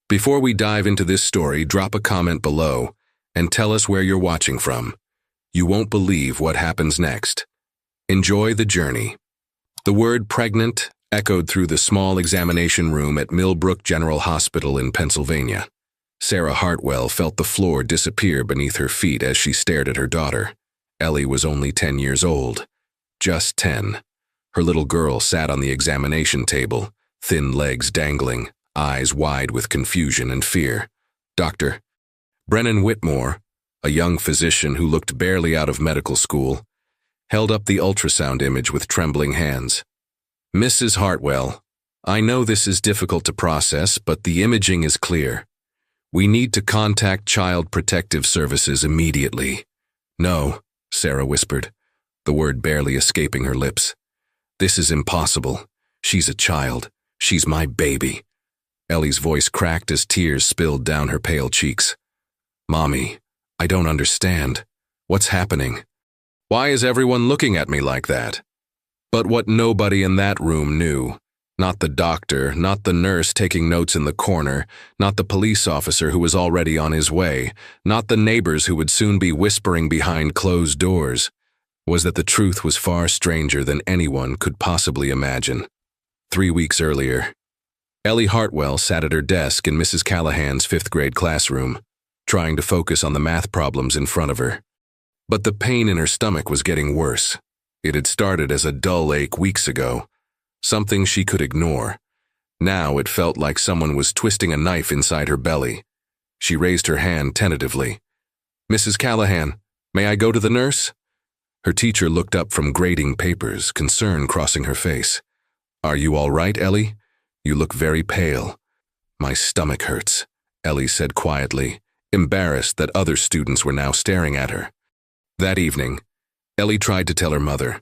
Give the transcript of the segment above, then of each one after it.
Before we dive into this story, drop a comment below and tell us where you're watching from. You won't believe what happens next. Enjoy the journey. The word pregnant echoed through the small examination room at Millbrook General Hospital in Pennsylvania. Sarah Hartwell felt the floor disappear beneath her feet as she stared at her daughter. Ellie was only 10 years old. Just 10. Her little girl sat on the examination table, thin legs dangling, eyes wide with confusion and fear. Dr. Brennan Whitmore, a young physician who looked barely out of medical school, held up the ultrasound image with trembling hands. "Mrs. Hartwell, I know this is difficult to process, but the imaging is clear. We need to contact Child Protective Services immediately." "No," Sarah whispered, the word barely escaping her lips. "This is impossible. She's a child. She's my baby." Ellie's voice cracked as tears spilled down her pale cheeks. "Mommy, I don't understand. What's happening? Why is everyone looking at me like that?" But what nobody in that room knew, not the doctor, not the nurse taking notes in the corner, not the police officer who was already on his way, not the neighbors who would soon be whispering behind closed doors, was that the truth was far stranger than anyone could possibly imagine. 3 weeks earlier, Ellie Hartwell sat at her desk in Mrs. Callahan's 5th grade classroom, trying to focus on the math problems in front of her. But the pain in her stomach was getting worse. It had started as a dull ache weeks ago, something she could ignore. Now it felt like someone was twisting a knife inside her belly. She raised her hand tentatively. "Mrs. Callahan, may I go to the nurse?" Her teacher looked up from grading papers, concern crossing her face. "Are you all right, Ellie? You look very pale." "My stomach hurts," Ellie said quietly, embarrassed that other students were now staring at her. That evening, Ellie tried to tell her mother.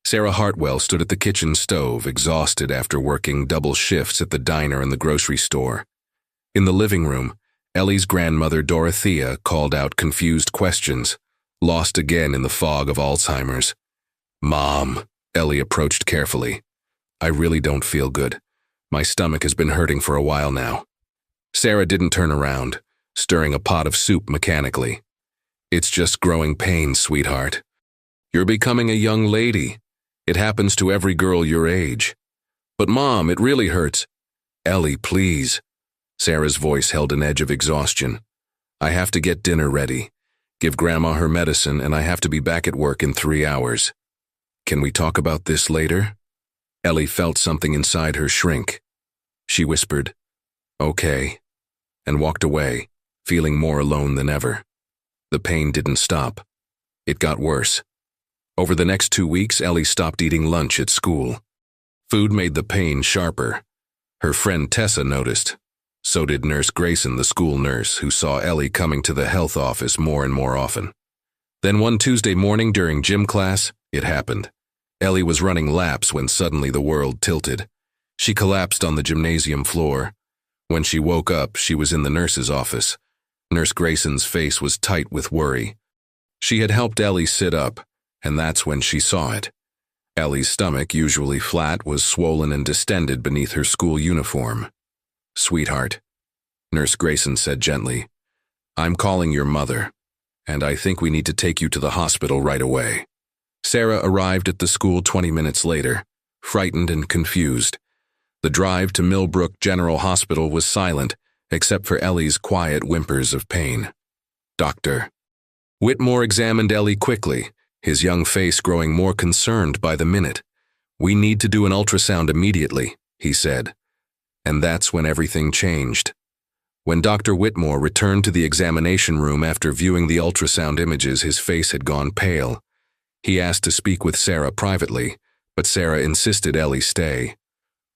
Sarah Hartwell stood at the kitchen stove, exhausted after working double shifts at the diner and the grocery store. In the living room, Ellie's grandmother Dorothea called out confused questions, lost again in the fog of Alzheimer's. "Mom," Ellie approached carefully. "I really don't feel good. My stomach has been hurting for a while now." Sarah didn't turn around, stirring a pot of soup mechanically. "It's just growing pains, sweetheart. You're becoming a young lady. It happens to every girl your age." "But Mom, it really hurts." "Ellie, please." Sarah's voice held an edge of exhaustion. "I have to get dinner ready, give Grandma her medicine, and I have to be back at work in 3 hours. Can we talk about this later?" Ellie felt something inside her shrink. She whispered, "Okay," and walked away, feeling more alone than ever. The pain didn't stop. It got worse. Over the next 2 weeks, Ellie stopped eating lunch at school. Food made the pain sharper. Her friend Tessa noticed. So did Nurse Grayson, the school nurse, who saw Ellie coming to the health office more and more often. Then one Tuesday morning during gym class, it happened. Ellie was running laps when suddenly the world tilted. She collapsed on the gymnasium floor. When she woke up, she was in the nurse's office. Nurse Grayson's face was tight with worry. She had helped Ellie sit up, and that's when she saw it. Ellie's stomach, usually flat, was swollen and distended beneath her school uniform. "Sweetheart," Nurse Grayson said gently, "I'm calling your mother, and I think we need to take you to the hospital right away." Sarah arrived at the school 20 minutes later, frightened and confused. The drive to Millbrook General Hospital was silent, except for Ellie's quiet whimpers of pain. Dr. Whitmore examined Ellie quickly, his young face growing more concerned by the minute. "We need to do an ultrasound immediately," he said. And that's when everything changed. When Dr. Whitmore returned to the examination room after viewing the ultrasound images, his face had gone pale. He asked to speak with Sarah privately, but Sarah insisted Ellie stay.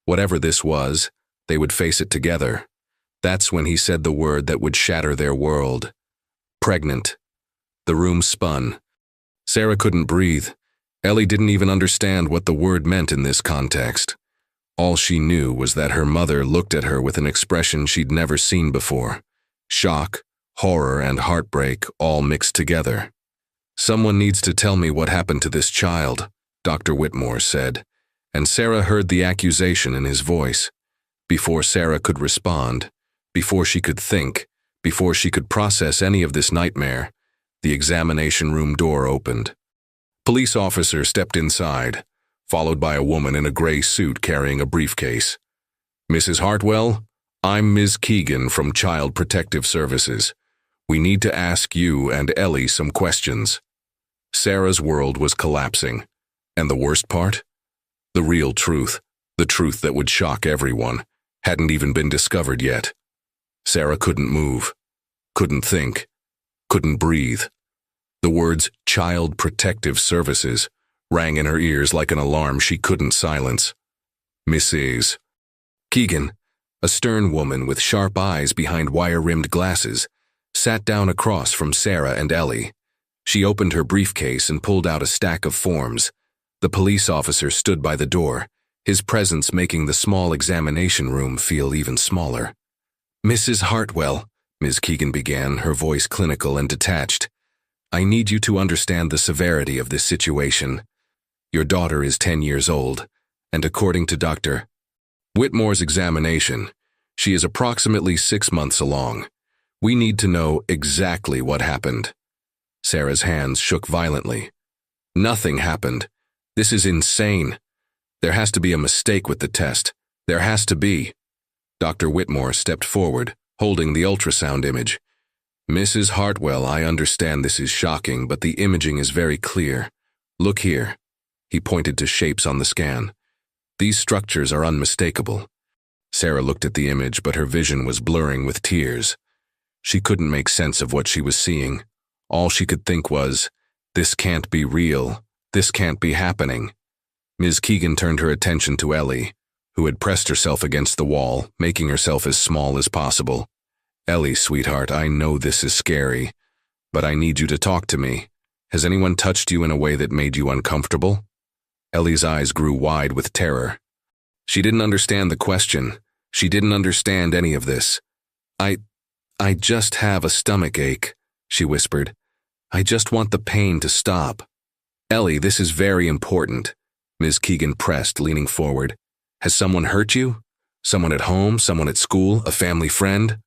Whatever this was, they would face it together. That's when he said the word that would shatter their world. "Pregnant." The room spun. Sarah couldn't breathe. Ellie didn't even understand what the word meant in this context. All she knew was that her mother looked at her with an expression she'd never seen before. Shock, horror, and heartbreak all mixed together. "Someone needs to tell me what happened to this child," Dr. Whitmore said, and Sarah heard the accusation in his voice. Before Sarah could respond, Before she could think, before she could process any of this nightmare, the examination room door opened. Police officer stepped inside, followed by a woman in a gray suit carrying a briefcase. "Mrs. Hartwell, I'm Ms. Keegan from Child Protective Services. We need to ask you and Ellie some questions." Sarah's world was collapsing. And the worst part? The real truth, the truth that would shock everyone, hadn't even been discovered yet. Sarah couldn't move, couldn't think, couldn't breathe. The words Child Protective Services rang in her ears like an alarm she couldn't silence. Mrs. Keegan, a stern woman with sharp eyes behind wire-rimmed glasses, sat down across from Sarah and Ellie. She opened her briefcase and pulled out a stack of forms. The police officer stood by the door, his presence making the small examination room feel even smaller. "Mrs. Hartwell," Ms. Keegan began, her voice clinical and detached, "I need you to understand the severity of this situation. Your daughter is 10 years old, and according to Dr. Whitmore's examination, she is approximately 6 months along. We need to know exactly what happened." Sarah's hands shook violently. "Nothing happened. This is insane. There has to be a mistake with the test. There has to be." Dr. Whitmore stepped forward, holding the ultrasound image. "Mrs. Hartwell, I understand this is shocking, but the imaging is very clear. Look here." He pointed to shapes on the scan. "These structures are unmistakable." Sarah looked at the image, but her vision was blurring with tears. She couldn't make sense of what she was seeing. All she could think was, "This can't be real. This can't be happening." Ms. Keegan turned her attention to Ellie, who had pressed herself against the wall, making herself as small as possible. "Ellie, sweetheart, I know this is scary, but I need you to talk to me. Has anyone touched you in a way that made you uncomfortable?" Ellie's eyes grew wide with terror. She didn't understand the question. She didn't understand any of this. I just have a stomach ache," she whispered. "I just want the pain to stop." "Ellie, this is very important," Ms. Keegan pressed, leaning forward. "Has someone hurt you? Someone at home? Someone at school? A family friend?"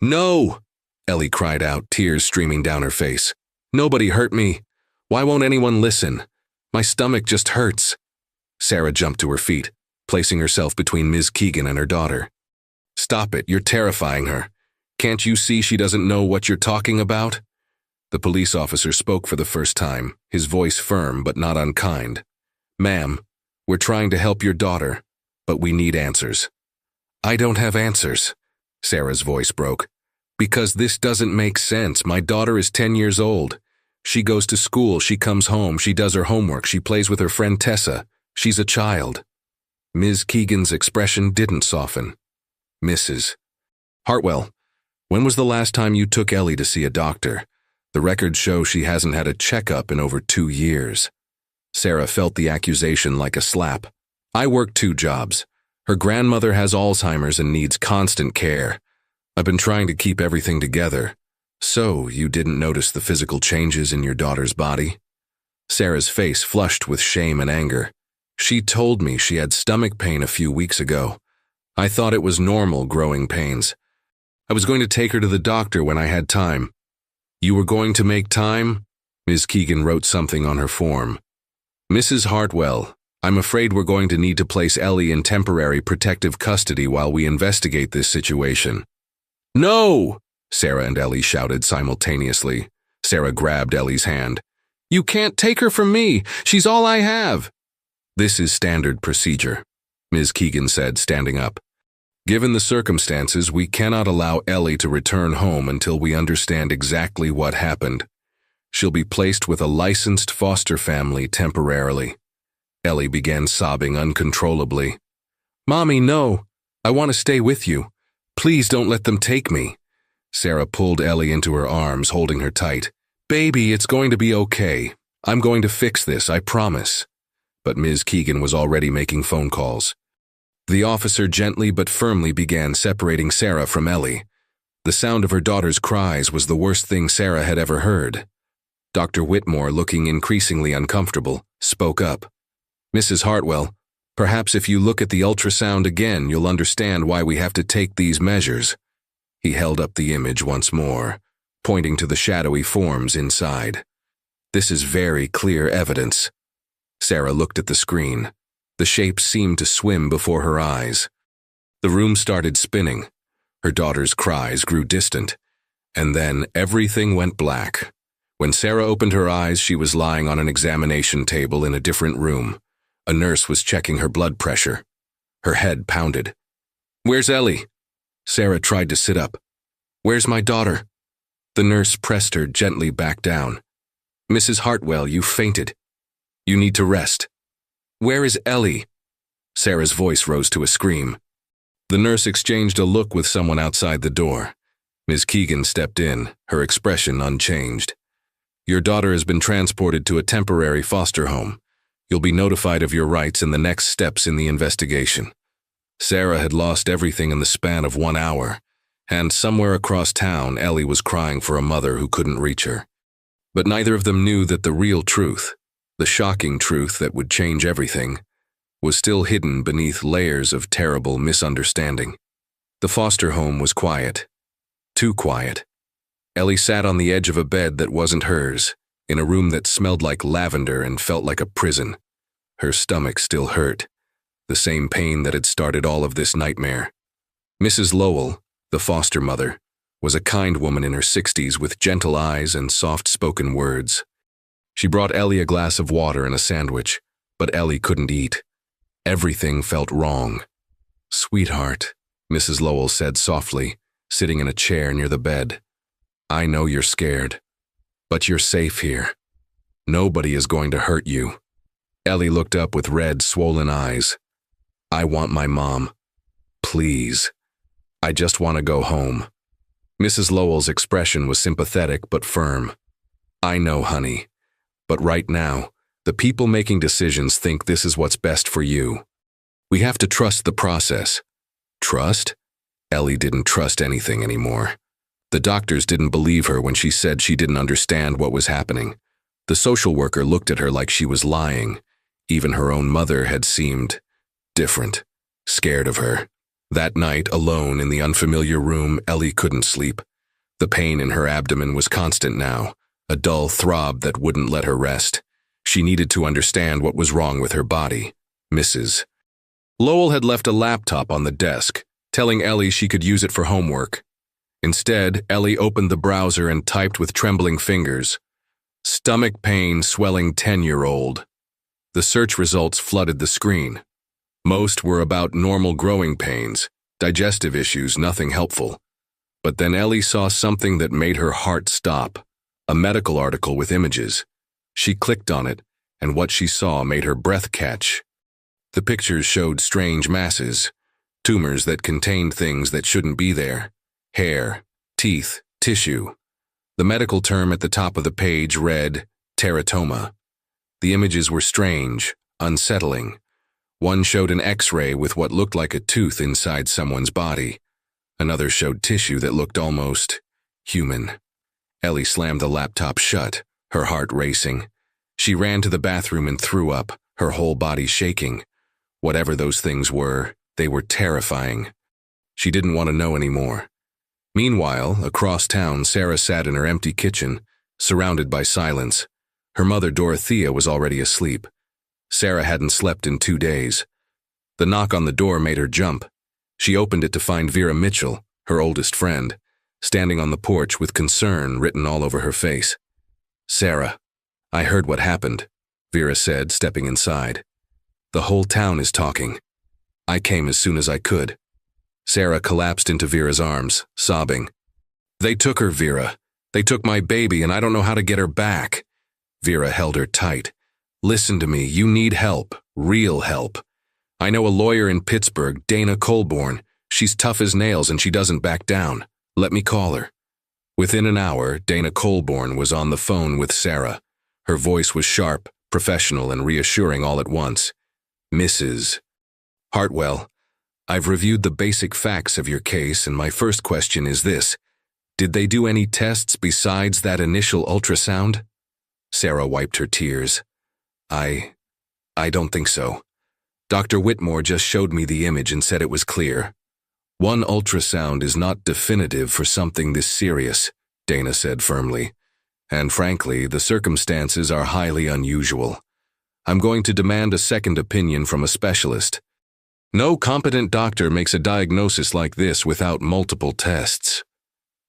"No!" Ellie cried out, tears streaming down her face. "Nobody hurt me. Why won't anyone listen? My stomach just hurts." Sarah jumped to her feet, placing herself between Ms. Keegan and her daughter. "Stop it, you're terrifying her. Can't you see she doesn't know what you're talking about?" The police officer spoke for the first time, his voice firm but not unkind. "Ma'am, we're trying to help your daughter, but we need answers." "I don't have answers," Sarah's voice broke. "Because this doesn't make sense. My daughter is 10 years old. She goes to school, she comes home, she does her homework, she plays with her friend Tessa. She's a child." Ms. Keegan's expression didn't soften. "Mrs. Hartwell, when was the last time you took Ellie to see a doctor? The records show she hasn't had a checkup in over 2 years. Sarah felt the accusation like a slap. "I work 2 jobs. Her grandmother has Alzheimer's and needs constant care. I've been trying to keep everything together. So, you didn't notice the physical changes in your daughter's body?" Sarah's face flushed with shame and anger. "She told me she had stomach pain a few weeks ago. I thought it was normal growing pains. I was going to take her to the doctor when I had time." "You were going to make time?" Ms. Keegan wrote something on her form. "Mrs. Hartwell, I'm afraid we're going to need to place Ellie in temporary protective custody while we investigate this situation." "No!" Sarah and Ellie shouted simultaneously. Sarah grabbed Ellie's hand. "You can't take her from me! She's all I have!" "This is standard procedure," Ms. Keegan said, standing up. "Given the circumstances, we cannot allow Ellie to return home until we understand exactly what happened. She'll be placed with a licensed foster family temporarily." Ellie began sobbing uncontrollably. "Mommy, no! I want to stay with you. Please don't let them take me." Sarah pulled Ellie into her arms, holding her tight. "Baby, it's going to be okay. I'm going to fix this, I promise." But Ms. Keegan was already making phone calls. The officer gently but firmly began separating Sarah from Ellie. The sound of her daughter's cries was the worst thing Sarah had ever heard. Dr. Whitmore, looking increasingly uncomfortable, spoke up. "Mrs. Hartwell, perhaps if you look at the ultrasound again, you'll understand why we have to take these measures." He held up the image once more, pointing to the shadowy forms inside. "This is very clear evidence." Sarah looked at the screen. The shapes seemed to swim before her eyes. The room started spinning. Her daughter's cries grew distant. And then everything went black. When Sarah opened her eyes, she was lying on an examination table in a different room. A nurse was checking her blood pressure. Her head pounded. "Where's Ellie?" Sarah tried to sit up. "Where's my daughter?" The nurse pressed her gently back down. "Mrs. Hartwell, you fainted. You need to rest." "Where is Ellie?" Sarah's voice rose to a scream. The nurse exchanged a look with someone outside the door. Ms. Keegan stepped in, her expression unchanged. "Your daughter has been transported to a temporary foster home. You'll be notified of your rights and the next steps in the investigation." Sarah had lost everything in the span of 1 hour, and somewhere across town, Ellie was crying for a mother who couldn't reach her. But neither of them knew that the real truth, the shocking truth that would change everything, was still hidden beneath layers of terrible misunderstanding. The foster home was quiet. Too quiet. Ellie sat on the edge of a bed that wasn't hers, in a room that smelled like lavender and felt like a prison. Her stomach still hurt, the same pain that had started all of this nightmare. Mrs. Lowell, the foster mother, was a kind woman in her 60s with gentle eyes and soft-spoken words. She brought Ellie a glass of water and a sandwich, but Ellie couldn't eat. Everything felt wrong. "Sweetheart," Mrs. Lowell said softly, sitting in a chair near the bed. "I know you're scared, but you're safe here. Nobody is going to hurt you." Ellie looked up with red, swollen eyes. "I want my mom. Please. I just want to go home." Mrs. Lowell's expression was sympathetic but firm. "I know, honey. But right now, the people making decisions think this is what's best for you. We have to trust the process." Trust? Ellie didn't trust anything anymore. The doctors didn't believe her when she said she didn't understand what was happening. The social worker looked at her like she was lying. Even her own mother had seemed different, scared of her. That night, alone in the unfamiliar room, Ellie couldn't sleep. The pain in her abdomen was constant now, a dull throb that wouldn't let her rest. She needed to understand what was wrong with her body. Mrs. Lowell had left a laptop on the desk, telling Ellie she could use it for homework. Instead, Ellie opened the browser and typed with trembling fingers, "Stomach pain swelling 10-year-old." The search results flooded the screen. Most were about normal growing pains, digestive issues, nothing helpful. But then Ellie saw something that made her heart stop, a medical article with images. She clicked on it, and what she saw made her breath catch. The pictures showed strange masses, tumors that contained things that shouldn't be there. Hair, teeth, tissue. The medical term at the top of the page read teratoma. The images were strange, unsettling. One showed an X-ray with what looked like a tooth inside someone's body. Another showed tissue that looked almost human. Ellie slammed the laptop shut, her heart racing. She ran to the bathroom and threw up, her whole body shaking. Whatever those things were, they were terrifying. She didn't want to know anymore. Meanwhile, across town, Sarah sat in her empty kitchen, surrounded by silence. Her mother, Dorothea, was already asleep. Sarah hadn't slept in 2 days. The knock on the door made her jump. She opened it to find Vera Mitchell, her oldest friend, standing on the porch with concern written all over her face. "Sarah, I heard what happened," Vera said, stepping inside. "The whole town is talking. I came as soon as I could." Sarah collapsed into Vera's arms, sobbing. "They took her, Vera. They took my baby, and I don't know how to get her back." Vera held her tight. "Listen to me, you need help, real help. I know a lawyer in Pittsburgh, Dana Colborn. She's tough as nails and she doesn't back down. Let me call her." Within an hour, Dana Colborn was on the phone with Sarah. Her voice was sharp, professional, and reassuring all at once. "Mrs. Hartwell, I've reviewed the basic facts of your case, and my first question is this. Did they do any tests besides that initial ultrasound?" Sarah wiped her tears. I don't think so. Dr. Whitmore just showed me the image and said it was clear. One ultrasound is not definitive for something this serious, Dana said firmly. And frankly, the circumstances are highly unusual. I'm going to demand a second opinion from a specialist. No competent doctor makes a diagnosis like this without multiple tests.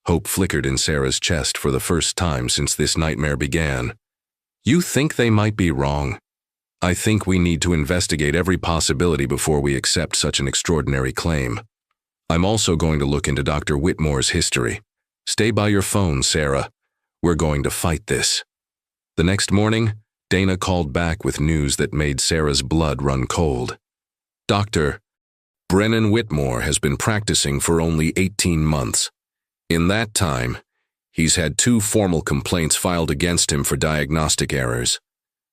Hope flickered in Sarah's chest for the first time since this nightmare began. You think they might be wrong? I think we need to investigate every possibility before we accept such an extraordinary claim. I'm also going to look into Dr. Whitmore's history. Stay by your phone, Sarah. We're going to fight this. The next morning, Dana called back with news that made Sarah's blood run cold. Dr. Brennan Whitmore has been practicing for only 18 months. In that time, he's had 2 formal complaints filed against him for diagnostic errors.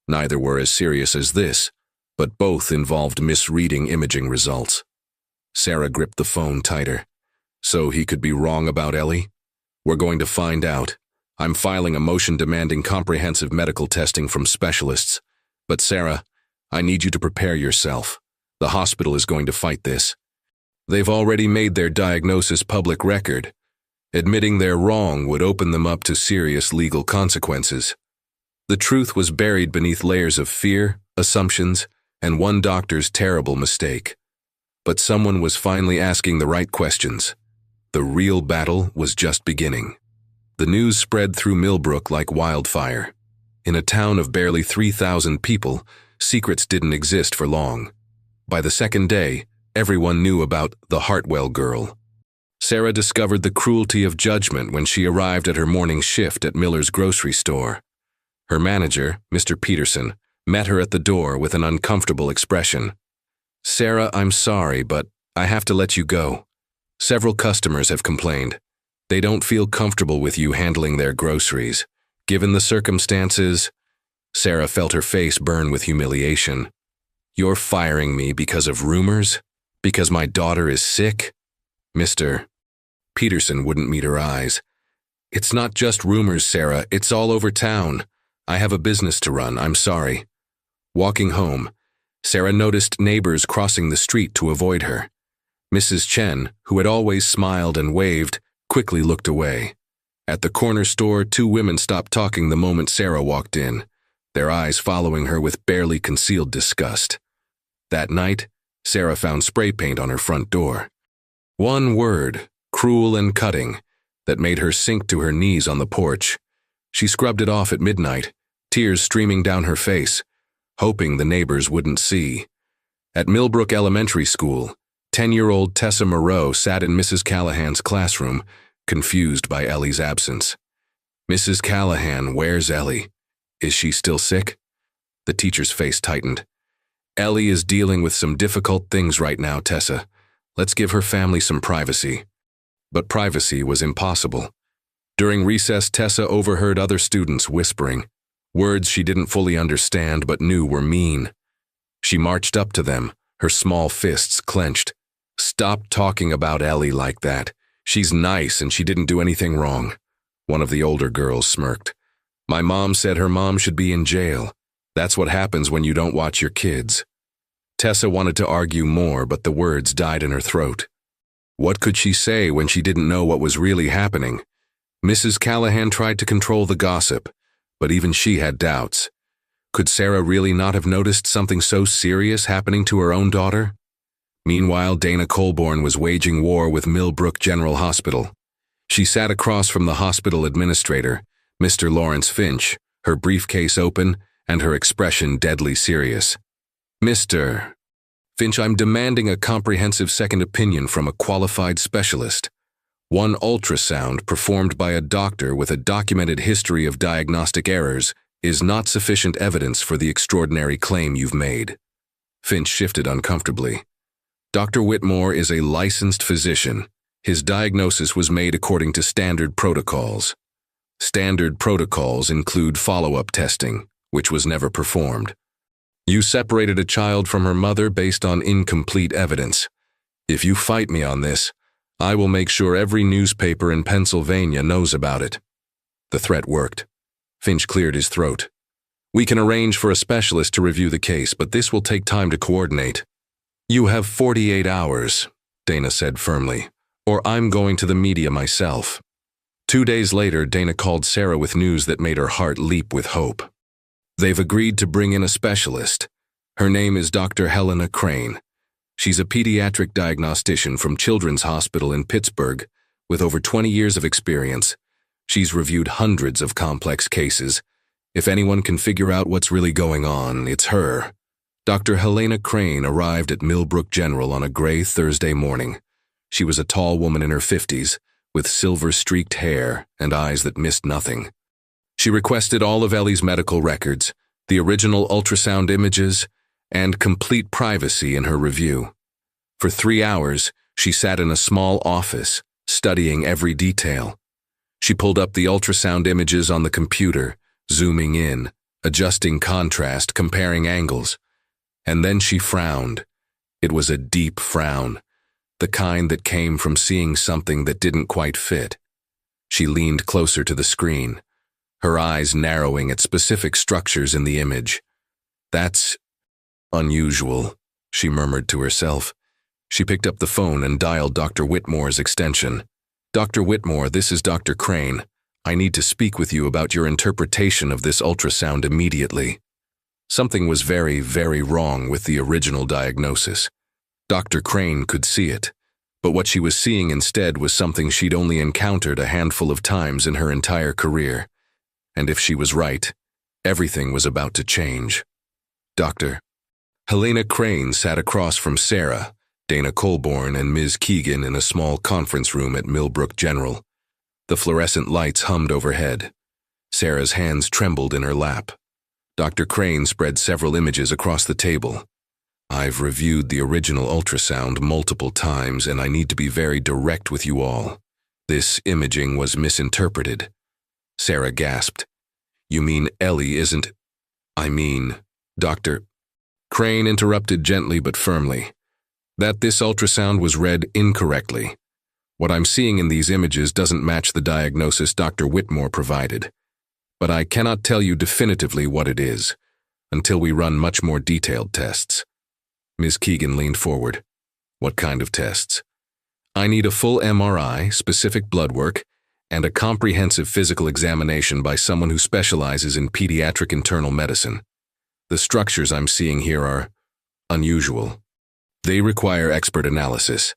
Neither were as serious as this, but both involved misreading imaging results. Sarah gripped the phone tighter. So he could be wrong about Ellie? We're going to find out. I'm filing a motion demanding comprehensive medical testing from specialists. But Sarah, I need you to prepare yourself. The hospital is going to fight this. They've already made their diagnosis public record. Admitting they're wrong would open them up to serious legal consequences. The truth was buried beneath layers of fear, assumptions, and one doctor's terrible mistake. But someone was finally asking the right questions. The real battle was just beginning. The news spread through Millbrook like wildfire. In a town of barely 3,000 people, secrets didn't exist for long. By the second day, everyone knew about the Hartwell girl. Sarah discovered the cruelty of judgment when she arrived at her morning shift at Miller's grocery store. Her manager, Mr. Peterson, met her at the door with an uncomfortable expression. Sarah, I'm sorry, but I have to let you go. Several customers have complained. They don't feel comfortable with you handling their groceries. Given the circumstances, Sarah felt her face burn with humiliation. You're firing me because of rumors? Because my daughter is sick? Mr. Peterson wouldn't meet her eyes. It's not just rumors, Sarah. It's all over town. I have a business to run. I'm sorry. Walking home, Sarah noticed neighbors crossing the street to avoid her. Mrs. Chen, who had always smiled and waved, quickly looked away. At the corner store, 2 women stopped talking the moment Sarah walked in, their eyes following her with barely concealed disgust. That night, Sarah found spray paint on her front door. One word, cruel and cutting, that made her sink to her knees on the porch. She scrubbed it off at midnight, tears streaming down her face, hoping the neighbors wouldn't see. At Millbrook Elementary School, 10-year-old Tessa Moreau sat in Mrs. Callahan's classroom, confused by Ellie's absence. Mrs. Callahan, where's Ellie? Is she still sick? The teacher's face tightened. Ellie is dealing with some difficult things right now, Tessa. Let's give her family some privacy. But privacy was impossible. During recess, Tessa overheard other students whispering, words she didn't fully understand but knew were mean. She marched up to them, her small fists clenched. Stop talking about Ellie like that. She's nice and she didn't do anything wrong. One of the older girls smirked. My mom said her mom should be in jail. That's what happens when you don't watch your kids. Tessa wanted to argue more, but the words died in her throat. What could she say when she didn't know what was really happening? Mrs. Callahan tried to control the gossip, but even she had doubts. Could Sarah really not have noticed something so serious happening to her own daughter? Meanwhile, Dana Colborne was waging war with Millbrook General Hospital. She sat across from the hospital administrator, Mr. Lawrence Finch, her briefcase open and her expression deadly serious. Mr. Finch, I'm demanding a comprehensive second opinion from a qualified specialist. One ultrasound performed by a doctor with a documented history of diagnostic errors is not sufficient evidence for the extraordinary claim you've made. Finch shifted uncomfortably. Dr. Whitmore is a licensed physician. His diagnosis was made according to standard protocols. Standard protocols include follow-up testing, which was never performed. You separated a child from her mother based on incomplete evidence. If you fight me on this, I will make sure every newspaper in Pennsylvania knows about it. The threat worked. Finch cleared his throat. We can arrange for a specialist to review the case, but this will take time to coordinate. You have 48 hours, Dana said firmly. or I'm going to the media myself. 2 days later, Dana called Sarah with news that made her heart leap with hope. They've agreed to bring in a specialist. Her name is Dr. Helena Crane. She's a pediatric diagnostician from Children's Hospital in Pittsburgh with over 20 years of experience. She's reviewed hundreds of complex cases. If anyone can figure out what's really going on, it's her. Dr. Helena Crane arrived at Millbrook General on a gray Thursday morning. She was a tall woman in her 50s, with silver-streaked hair and eyes that missed nothing. She requested all of Ellie's medical records, the original ultrasound images, and complete privacy in her review. For 3 hours, she sat in a small office, studying every detail. She pulled up the ultrasound images on the computer, zooming in, adjusting contrast, comparing angles. And then she frowned. It was a deep frown, the kind that came from seeing something that didn't quite fit. She leaned closer to the screen, her eyes narrowing at specific structures in the image. "That's unusual," she murmured to herself. She picked up the phone and dialed Dr. Whitmore's extension. "Dr. Whitmore, this is Dr. Crane. I need to speak with you about your interpretation of this ultrasound immediately." Something was very, very wrong with the original diagnosis. Dr. Crane could see it, but what she was seeing instead was something she'd only encountered a handful of times in her entire career. And if she was right, everything was about to change. Dr. Helena Crane sat across from Sarah, Dana Colborn, and Ms. Keegan in a small conference room at Millbrook General. The fluorescent lights hummed overhead. Sarah's hands trembled in her lap. Dr. Crane spread several images across the table. "I've reviewed the original ultrasound multiple times, and I need to be very direct with you all. This imaging was misinterpreted." Sarah gasped. "You mean Ellie isn't—" "I mean, Dr. Crane interrupted gently but firmly. "That this ultrasound was read incorrectly. What I'm seeing in these images doesn't match the diagnosis Dr. Whitmore provided. But I cannot tell you definitively what it is, until we run much more detailed tests." Ms. Keegan leaned forward. "What kind of tests?" "I need a full MRI, specific blood work, and a comprehensive physical examination by someone who specializes in pediatric internal medicine. The structures I'm seeing here are unusual. They require expert analysis."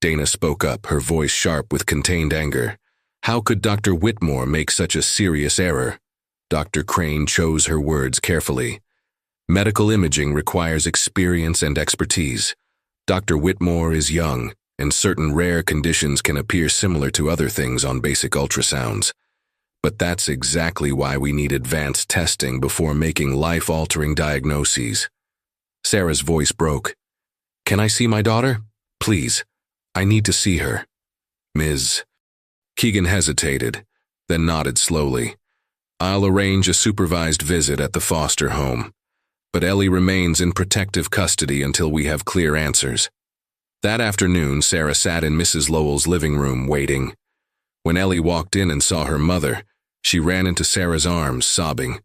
Dana spoke up, her voice sharp with contained anger. How could Dr. Whitmore make such a serious error? Dr. Crane chose her words carefully. "Medical imaging requires experience and expertise. Dr. Whitmore is young, and certain rare conditions can appear similar to other things on basic ultrasounds. But that's exactly why we need advanced testing before making life-altering diagnoses." Sarah's voice broke. "Can I see my daughter? Please. I need to see her." "Ms." Keegan hesitated, then nodded slowly. "I'll arrange a supervised visit at the foster home. But Ellie remains in protective custody until we have clear answers." That afternoon, Sarah sat in Mrs. Lowell's living room waiting. When Ellie walked in and saw her mother, she ran into Sarah's arms, sobbing.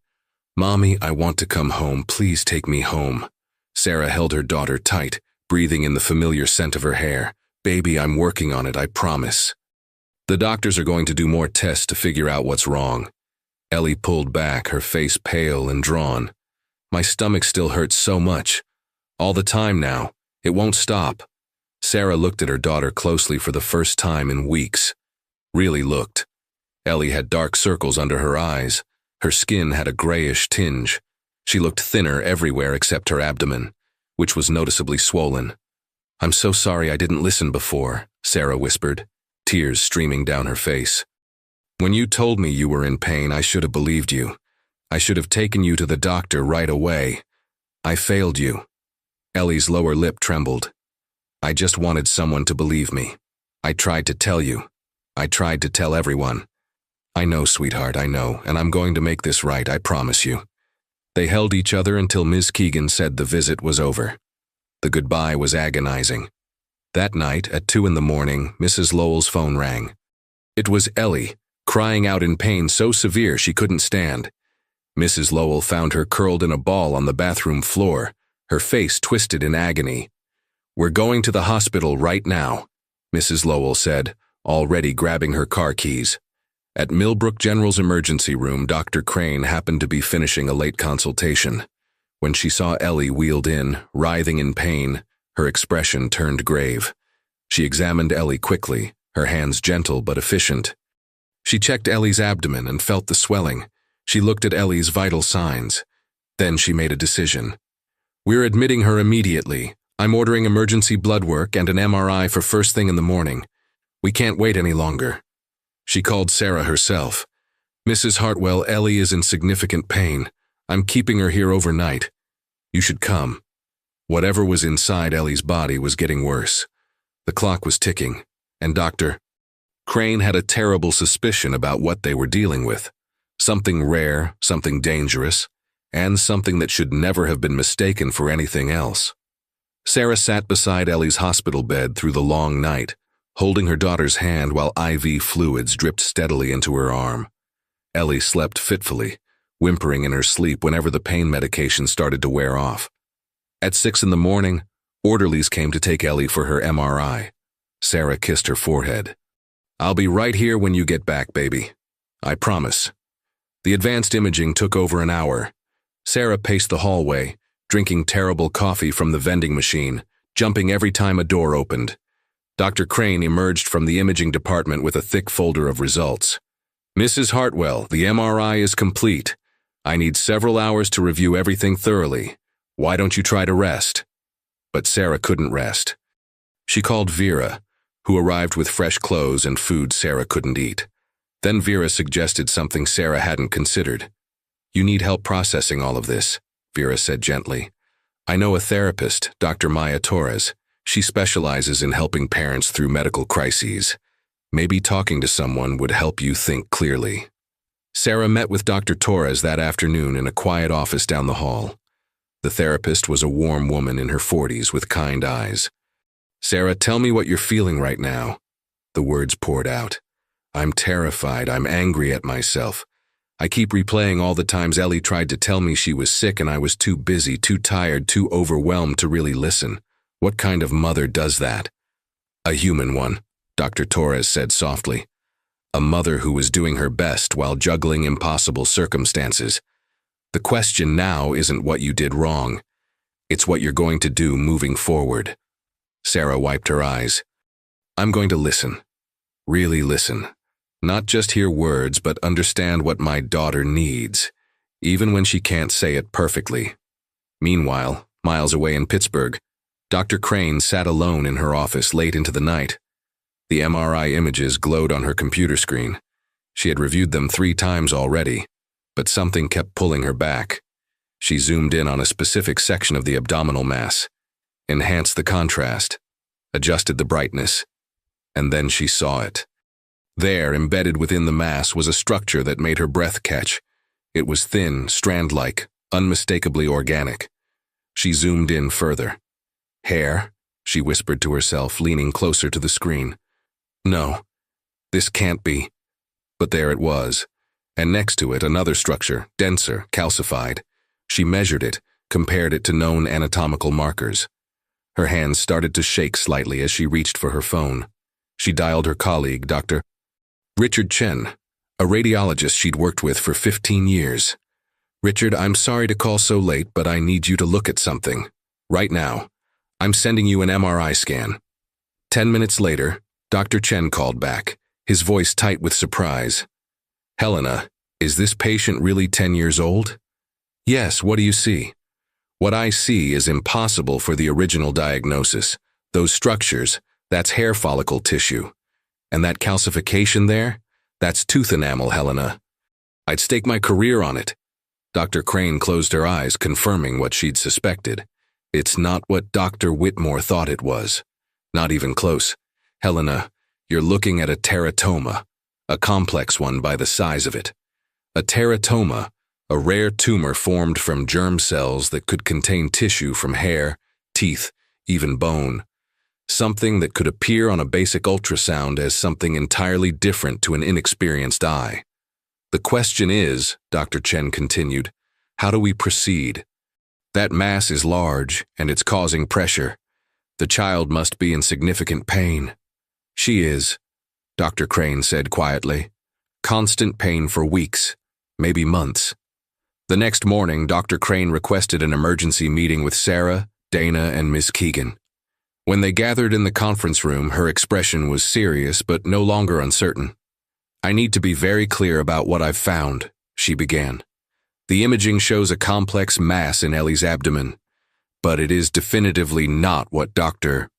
"Mommy, I want to come home. Please take me home." Sarah held her daughter tight, breathing in the familiar scent of her hair. "Baby, I'm working on it, I promise. The doctors are going to do more tests to figure out what's wrong." Ellie pulled back, her face pale and drawn. "My stomach still hurts so much. All the time now. It won't stop." Sarah looked at her daughter closely for the first time in weeks. Really looked. Ellie had dark circles under her eyes. Her skin had a grayish tinge. She looked thinner everywhere except her abdomen, which was noticeably swollen. "I'm so sorry I didn't listen before," Sarah whispered, tears streaming down her face. "When you told me you were in pain, I should have believed you. I should have taken you to the doctor right away. I failed you." Ellie's lower lip trembled. "I just wanted someone to believe me. I tried to tell you. I tried to tell everyone. I know, sweetheart, I know, and I'm going to make this right, I promise you." They held each other until Ms. Keegan said the visit was over. The goodbye was agonizing. That night, at 2 in the morning, Mrs. Lowell's phone rang. It was Ellie, crying out in pain so severe she couldn't stand. Mrs. Lowell found her curled in a ball on the bathroom floor, her face twisted in agony. "We're going to the hospital right now." Mrs. Lowell said, already grabbing her car keys. At Millbrook General's emergency room, Dr. Crane happened to be finishing a late consultation. When she saw Ellie wheeled in, writhing in pain, her expression turned grave. She examined Ellie quickly, her hands gentle but efficient. She checked Ellie's abdomen and felt the swelling. She looked at Ellie's vital signs. Then she made a decision. "We're admitting her immediately. I'm ordering emergency blood work and an MRI for first thing in the morning. We can't wait any longer." She called Sarah herself. "Mrs. Hartwell, Ellie is in significant pain. I'm keeping her here overnight. You should come." Whatever was inside Ellie's body was getting worse. The clock was ticking, and Dr. Crane had a terrible suspicion about what they were dealing with. Something rare, something dangerous, and something that should never have been mistaken for anything else. Sarah sat beside Ellie's hospital bed through the long night, holding her daughter's hand while IV fluids dripped steadily into her arm. Ellie slept fitfully, whimpering in her sleep whenever the pain medication started to wear off. At 6 in the morning, orderlies came to take Ellie for her MRI. Sarah kissed her forehead. "I'll be right here when you get back, baby. I promise." The advanced imaging took over an hour. Sarah paced the hallway, drinking terrible coffee from the vending machine, jumping every time a door opened. Dr. Crane emerged from the imaging department with a thick folder of results. "Mrs. Hartwell, the MRI is complete. I need several hours to review everything thoroughly. Why don't you try to rest?" But Sarah couldn't rest. She called Vera, who arrived with fresh clothes and food Sarah couldn't eat. Then Vera suggested something Sarah hadn't considered. "You need help processing all of this," Vera said gently. "I know a therapist, Dr. Maya Torres. She specializes in helping parents through medical crises. Maybe talking to someone would help you think clearly." Sarah met with Dr. Torres that afternoon in a quiet office down the hall. The therapist was a warm woman in her 40s with kind eyes. "Sarah, tell me what you're feeling right now." The words poured out. "I'm terrified. I'm angry at myself. I keep replaying all the times Ellie tried to tell me she was sick and I was too busy, too tired, too overwhelmed to really listen. What kind of mother does that?" "A human one," Dr. Torres said softly. "A mother who was doing her best while juggling impossible circumstances. The question now isn't what you did wrong. It's what you're going to do moving forward." Sarah wiped her eyes. "I'm going to listen. Really listen. Not just hear words, but understand what my daughter needs, even when she can't say it perfectly." Meanwhile, miles away in Pittsburgh, Dr. Crane sat alone in her office late into the night. The MRI images glowed on her computer screen. She had reviewed them 3 times already, but something kept pulling her back. She zoomed in on a specific section of the abdominal mass, enhanced the contrast, adjusted the brightness, and then she saw it. There, embedded within the mass, was a structure that made her breath catch. It was thin, strand-like, unmistakably organic. She zoomed in further. "Hair?" she whispered to herself, leaning closer to the screen. "No, this can't be." But there it was, and next to it another structure, denser, calcified. She measured it, compared it to known anatomical markers. Her hands started to shake slightly as she reached for her phone. She dialed her colleague, Dr. Richard Chen, a radiologist she'd worked with for 15 years. "Richard, I'm sorry to call so late, but I need you to look at something. Right now. I'm sending you an MRI scan." 10 minutes later, Dr. Chen called back, his voice tight with surprise. "Helena, is this patient really 10 years old?" "Yes, what do you see?" "What I see is impossible for the original diagnosis. Those structures, that's hair follicle tissue. And that calcification there, that's tooth enamel, Helena. I'd stake my career on it." Dr. Crane closed her eyes, confirming what she'd suspected. "It's not what Dr. Whitmore thought it was. Not even close. Helena, you're looking at a teratoma, a complex one by the size of it. A teratoma, a rare tumor formed from germ cells that could contain tissue from hair, teeth, even bone. Something that could appear on a basic ultrasound as something entirely different to an inexperienced eye. The question is," Dr. Chen continued, "how do we proceed? That mass is large, and it's causing pressure. The child must be in significant pain." She is, Dr. Crane said quietly. Constant pain for weeks, maybe months. The next morning, Dr. Crane requested an emergency meeting with Sarah, Dana, and Miss Keegan. When they gathered in the conference room, her expression was serious but no longer uncertain. I need to be very clear about what I've found, she began. The imaging shows a complex mass in Ellie's abdomen, but it is definitively not what Dr.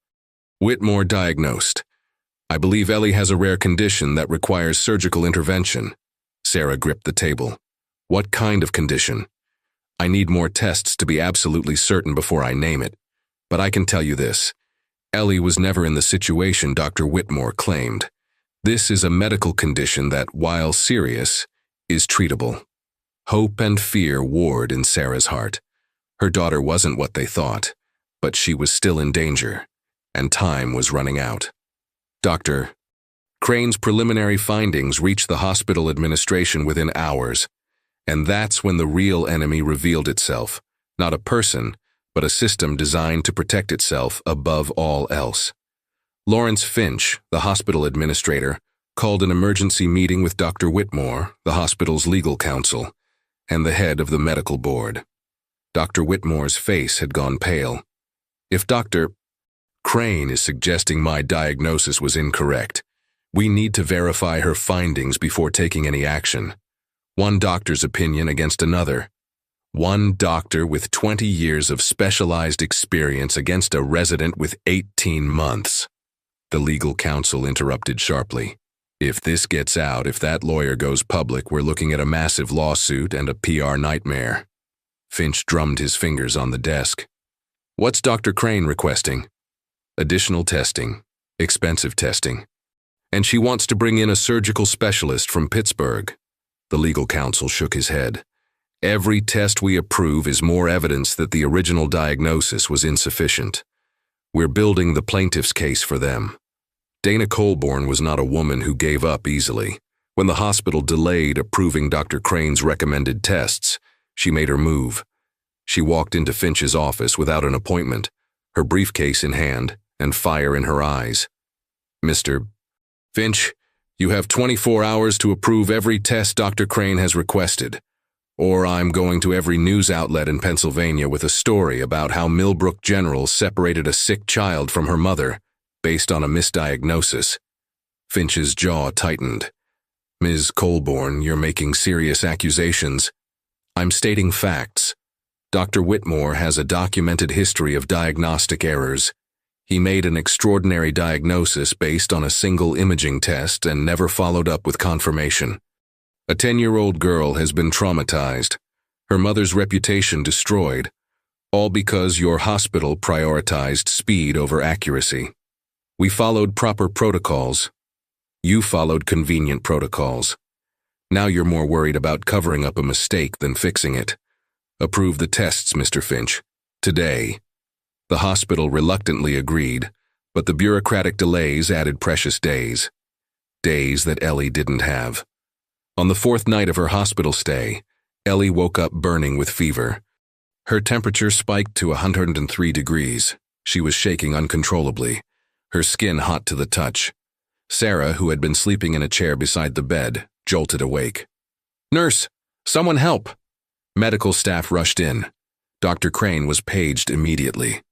Whitmore diagnosed. I believe Ellie has a rare condition that requires surgical intervention. Sarah gripped the table. What kind of condition? I need more tests to be absolutely certain before I name it. But I can tell you this. Ellie was never in the situation Dr. Whitmore claimed. This is a medical condition that, while serious, is treatable. Hope and fear warred in Sarah's heart. Her daughter wasn't what they thought, but she was still in danger, and time was running out. Dr. Crane's preliminary findings reached the hospital administration within hours, and that's when the real enemy revealed itself, not a person, but a system designed to protect itself above all else. Lawrence Finch, the hospital administrator, called an emergency meeting with Dr. Whitmore, the hospital's legal counsel, and the head of the medical board. Dr. Whitmore's face had gone pale. If Dr. Crane is suggesting my diagnosis was incorrect, we need to verify her findings before taking any action. One doctor's opinion against another. One doctor with 20 years of specialized experience against a resident with 18 months. The legal counsel interrupted sharply. If this gets out, if that lawyer goes public, we're looking at a massive lawsuit and a PR nightmare. Finch drummed his fingers on the desk. What's Dr. Crane requesting? Additional testing, expensive testing. And she wants to bring in a surgical specialist from Pittsburgh. The legal counsel shook his head. Every test we approve is more evidence that the original diagnosis was insufficient. We're building the plaintiff's case for them. Dana Colborn was not a woman who gave up easily. When the hospital delayed approving Dr. Crane's recommended tests, she made her move. She walked into Finch's office without an appointment, her briefcase in hand and fire in her eyes. Mr. Finch, you have 24 hours to approve every test Dr. Crane has requested, or I'm going to every news outlet in Pennsylvania with a story about how Millbrook General separated a sick child from her mother based on a misdiagnosis. Finch's jaw tightened. Ms. Colborn, you're making serious accusations. I'm stating facts. Dr. Whitmore has a documented history of diagnostic errors. He made an extraordinary diagnosis based on a single imaging test and never followed up with confirmation. A 10-year-old girl has been traumatized, her mother's reputation destroyed, all because your hospital prioritized speed over accuracy. We followed proper protocols. You followed convenient protocols. Now you're more worried about covering up a mistake than fixing it. Approve the tests, Mr. Finch. Today. The hospital reluctantly agreed, but the bureaucratic delays added precious days. Days that Ellie didn't have. On the fourth night of her hospital stay, Ellie woke up burning with fever. Her temperature spiked to 103 degrees. She was shaking uncontrollably, her skin hot to the touch. Sarah, who had been sleeping in a chair beside the bed, jolted awake. "Nurse, someone help!" Medical staff rushed in. Dr. Crane was paged immediately.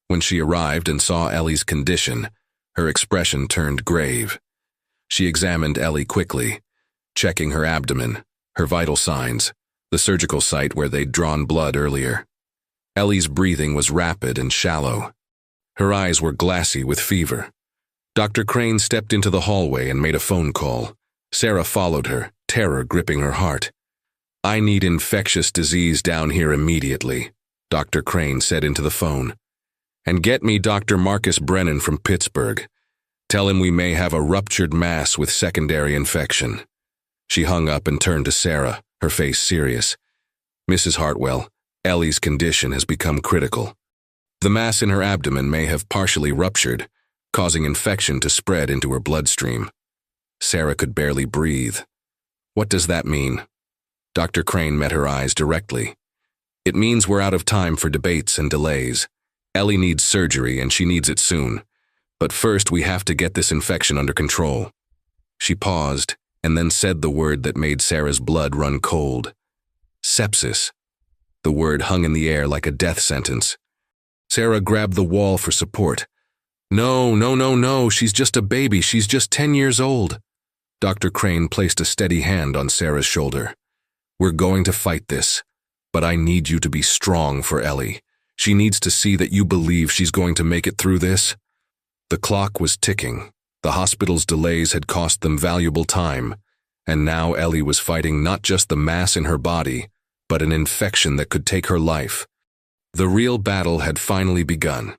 When she arrived and saw Ellie's condition, her expression turned grave. She examined Ellie quickly, checking her abdomen, her vital signs, the surgical site where they'd drawn blood earlier. Ellie's breathing was rapid and shallow. Her eyes were glassy with fever. Dr. Crane stepped into the hallway and made a phone call. Sarah followed her, terror gripping her heart. "I need infectious disease down here immediately," Dr. Crane said into the phone. "And get me Dr. Marcus Brennan from Pittsburgh. Tell him we may have a ruptured mass with secondary infection." She hung up and turned to Sarah, her face serious. "Mrs. Hartwell, Ellie's condition has become critical. The mass in her abdomen may have partially ruptured, causing infection to spread into her bloodstream." Sarah could barely breathe. "What does that mean?" Dr. Crane met her eyes directly. "It means we're out of time for debates and delays. Ellie needs surgery and she needs it soon. But first we have to get this infection under control." She paused, and then said the word that made Sarah's blood run cold. Sepsis. The word hung in the air like a death sentence. Sarah grabbed the wall for support. "No, no, no, no, she's just a baby, she's just 10 years old." Dr. Crane placed a steady hand on Sarah's shoulder. "We're going to fight this, but I need you to be strong for Ellie. She needs to see that you believe she's going to make it through this." The clock was ticking. The hospital's delays had cost them valuable time, and now Ellie was fighting not just the mass in her body, but an infection that could take her life. The real battle had finally begun.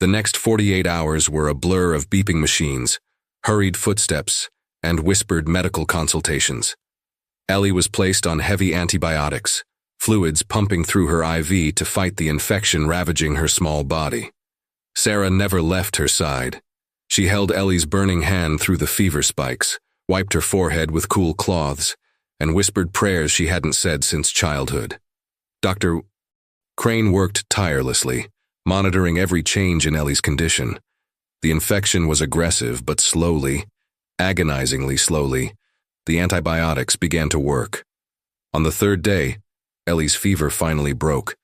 The next 48 hours were a blur of beeping machines, hurried footsteps, and whispered medical consultations. Ellie was placed on heavy antibiotics, fluids pumping through her IV to fight the infection ravaging her small body. Sarah never left her side. She held Ellie's burning hand through the fever spikes, wiped her forehead with cool cloths, and whispered prayers she hadn't said since childhood. Dr. Crane worked tirelessly, monitoring every change in Ellie's condition. The infection was aggressive, but slowly, agonizingly slowly, the antibiotics began to work. On the third day, Ellie's fever finally broke.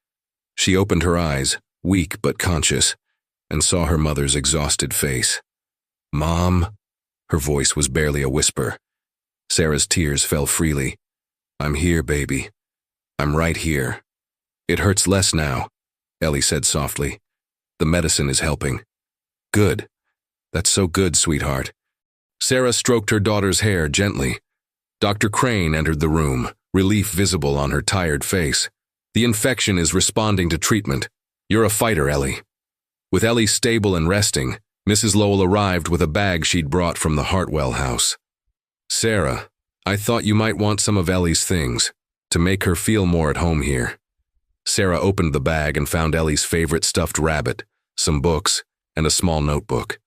She opened her eyes, weak but conscious, and saw her mother's exhausted face. "Mom," her voice was barely a whisper. Sarah's tears fell freely. "I'm here, baby. I'm right here." "It hurts less now," Ellie said softly. "The medicine is helping." "Good. That's so good, sweetheart." Sarah stroked her daughter's hair gently. Dr. Crane entered the room, relief visible on her tired face. "The infection is responding to treatment. You're a fighter, Ellie." With Ellie stable and resting, Mrs. Lowell arrived with a bag she'd brought from the Hartwell house. "Sarah, I thought you might want some of Ellie's things, to make her feel more at home here." Sarah opened the bag and found Ellie's favorite stuffed rabbit, some books, and a small notebook.